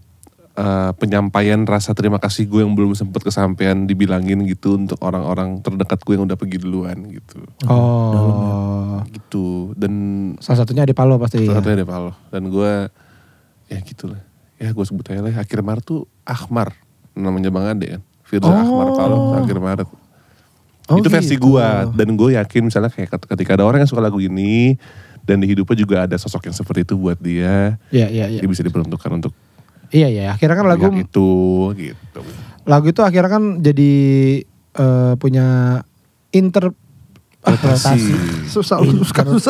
penyampaian rasa terima kasih gue yang belum sempat kesampaian dibilangin gitu untuk orang-orang terdekat gue yang udah pergi duluan gitu. Oh. Gitu. Dan Salah satunya di Palo pasti. salah Ya. satunya ada Palo. Dan gue ya gitulah. Ya gue sebut aja lah akhir Maret tuh Ahmar namanya Bang Ade kan. Firza Ahmar Palo akhir Maret. Oh, Itu versi gitu. gue. Dan gue yakin misalnya kayak ketika ada orang yang suka lagu ini dan di hidupnya juga ada sosok yang seperti itu buat dia, Iya. dia bisa diperuntukkan untuk Iya. Akhirnya kan lagu yang itu gitu. itu akhirnya kan jadi punya Interpretasi. susah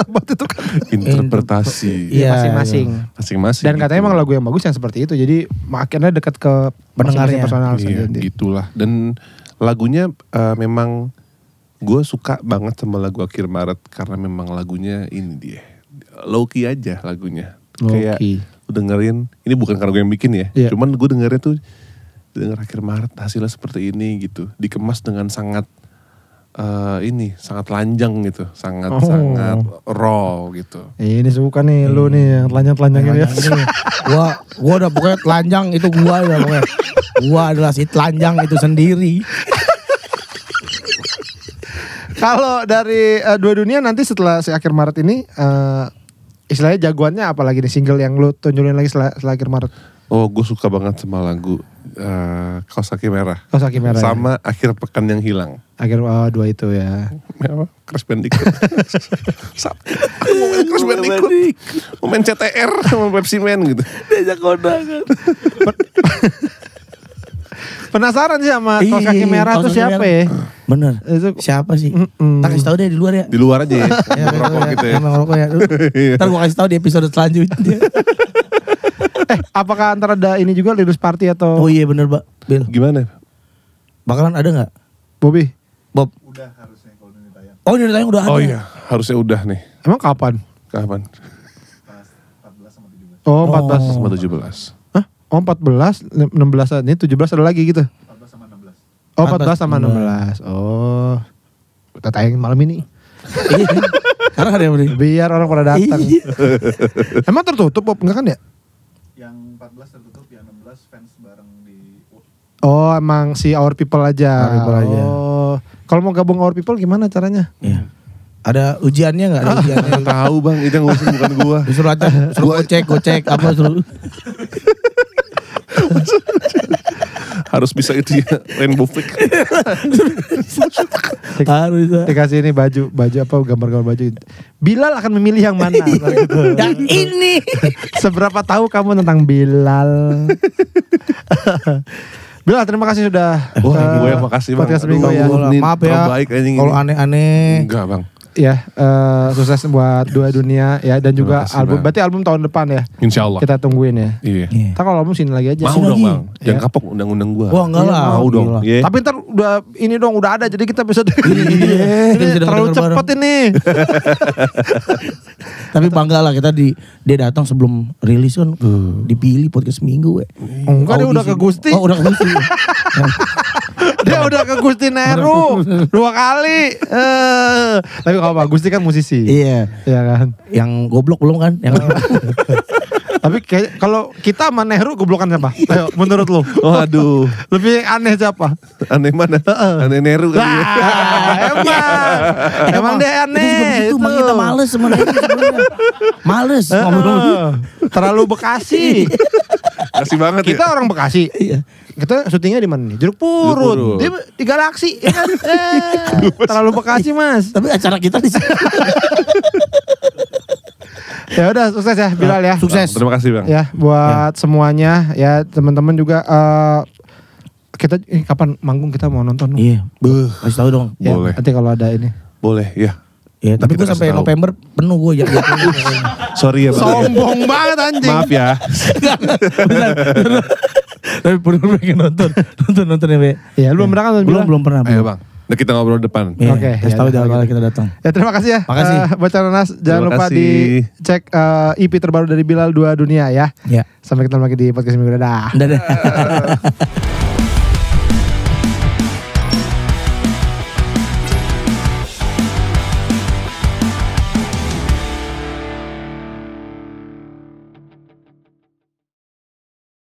banget itu kan. Interpretasi. Iya, Masing-masing. Masing-masing. Dan katanya gitu. emang lagu yang bagus yang seperti itu. Jadi akhirnya dekat ke Pendengarnya. masing-masing personal Iya, sendiri. gitulah. Dan lagunya memang gue suka banget sama lagu Akhir Maret karena memang lagunya ini dia low key aja lagunya. Low Kayak key. lu dengerin, ini bukan karena gue yang bikin ya. Iya. Cuman gue dengernya tuh denger Akhir Maret hasilnya seperti ini gitu. Dikemas dengan sangat sangat lanjang gitu, sangat raw gitu. Ini suka nih lu nih yang telanjang-telanjang ini ya. Gua udah pokoknya telanjang itu gua udah pokoknya. Gua adalah si telanjang itu sendiri. Kalau dari Dua Dunia nanti setelah si Akhir Maret ini istilahnya jagoannya apa lagi nih single yang lu tunjulin lagi setelah Akhir Maret? Oh, gue suka banget sama lagu Kaos Kaki Merah. Kaos Kaki Merah. Sama Akhir Pekan yang Hilang. Akhir dua itu ya. Apa? Crash Bandicoot. Aku mau main Crash Bandicoot. Mau main CTR sama Pepsi Man gitu. Diajak kondangan. Penasaran sih sama Kaos Kaki Merah Kaos tuh Kaki siapa Merah. ya? Bener. Itu Siapa sih? Mm-mm. Tak kasih tahu deh di luar ya. Di luar aja ya. Ya, Ngerokok gitu ya. Emang ngerokok ya. Ntar gua kasih tahu di episode selanjutnya. apakah antara ada ini juga Lirus Party atau Oh iya bener Pak Bill. Gimana? Bakalan ada gak? Bobby? Bob. Udah harusnya kalau ini tayang Oh ini tayang udah ada. Oh iya, harusnya udah nih. Emang kapan? Kapan? pas 14 sama 17. Oh 14. Sama 17. Hah? Oh 14, 16 ini 17 ada lagi gitu. 14 sama 16. Oh 14 sama 16. Oh. Kita tayangin malam ini. Iya. Sekarang ada yang beri. Biar orang pada datang. Iya. Emang tertutup Bob? Enggak kan ya? Yang 14 tertutup, yang 16 fans bareng di Oh emang si Our People aja. Our People aja. Oh. Kalau mau gabung Our People gimana caranya? Iya. Ada ujiannya gak? Ada ujiannya. Yang tahu bang, itu yang ngurusin bukan gua. Disuruh aja, suruh gocek apa suruh. Harus bisa itu ya, Rainbow Flick. Harus. Dikasih ini baju apa gambar-gambar baju. Bilal akan memilih yang mana? Gitu. Yang ini. Seberapa tahu kamu tentang Bilal? Bilal, terima kasih sudah. Wah, gue yang makasih bang. Podcast minggu ya. Ini Maaf ya, terbaik anjing kalau ini. aneh-aneh. Enggak bang. Ya, sukses buat Dua Dunia ya, dan juga Terima kasih, album. Bang. Berarti album tahun depan ya. Insya Allah. Kita tungguin ya. Iya. Iya. Ntar kalau album sini lagi aja. Mau Sini dong lagi. bang. Jangan Ya. kapok undang-undang gue. Wah enggak Iya, lah. Mau dong. Gila. Iya. Tapi ntar udah ini dong, udah ada, jadi kita bisa Kita ini bisa terlalu denger-denger cepet ini. Tapi bangga lah kita dia datang sebelum rilis kan. Dipilih podcast minggu. Enggak, dia udah ke Gusti. Oh udah ke Gusti. Dia udah ke Gusti Neru 2 kali. Tapi kalau Pak Gusti kan musisi. Iya. Iya kan. Yang goblok belum kan? Yang Tapi kayak kalau kita sama Nehru goblokan siapa? Ayo, menurut lu. Waduh. Lebih aneh siapa? Aneh mana? Aneh Neru kali ya. Emang dia aneh. itu emang kita males sebenarnya. Males ngomong. Terlalu Bekasi. Kasih banget Kita ya. orang Bekasi. Iya. Kita syutingnya di mana nih? Jeruk Purut. Jeruk Purut. Dia di Galaksi. Ya kan? Terlalu Bekasi, Mas. Tapi acara kita di sini. Ya udah, sukses ya Bilal ya. Sukses. Terima kasih bang. Ya, buat semuanya ya, teman-teman juga kita kapan manggung, kita mau nonton. Iya. Kasih tahu dong. Ya, Boleh. nanti kalau ada ini. Boleh ya. Ya, tapi Kita gue sampai kasih tahu. November penuh gue ya. Sorry ya bang. Sombong banget anjing. Maaf ya. Tapi bener pengen nonton ya, Be. Ya, lu belum pernah kan? Belum pernah. Ayo bang. Nah kita ngobrol depan. Iya, Oke, kasih ya tahu udah, jangan kalau kita datang. Ya, terima kasih ya. Makasih. Buat Caranas, jangan Terima lupa kasih. dicek EP terbaru dari Bilal Dua Dunia ya. Ya. Sampai ketemu lagi di podcast minggu, dadah. Dadah.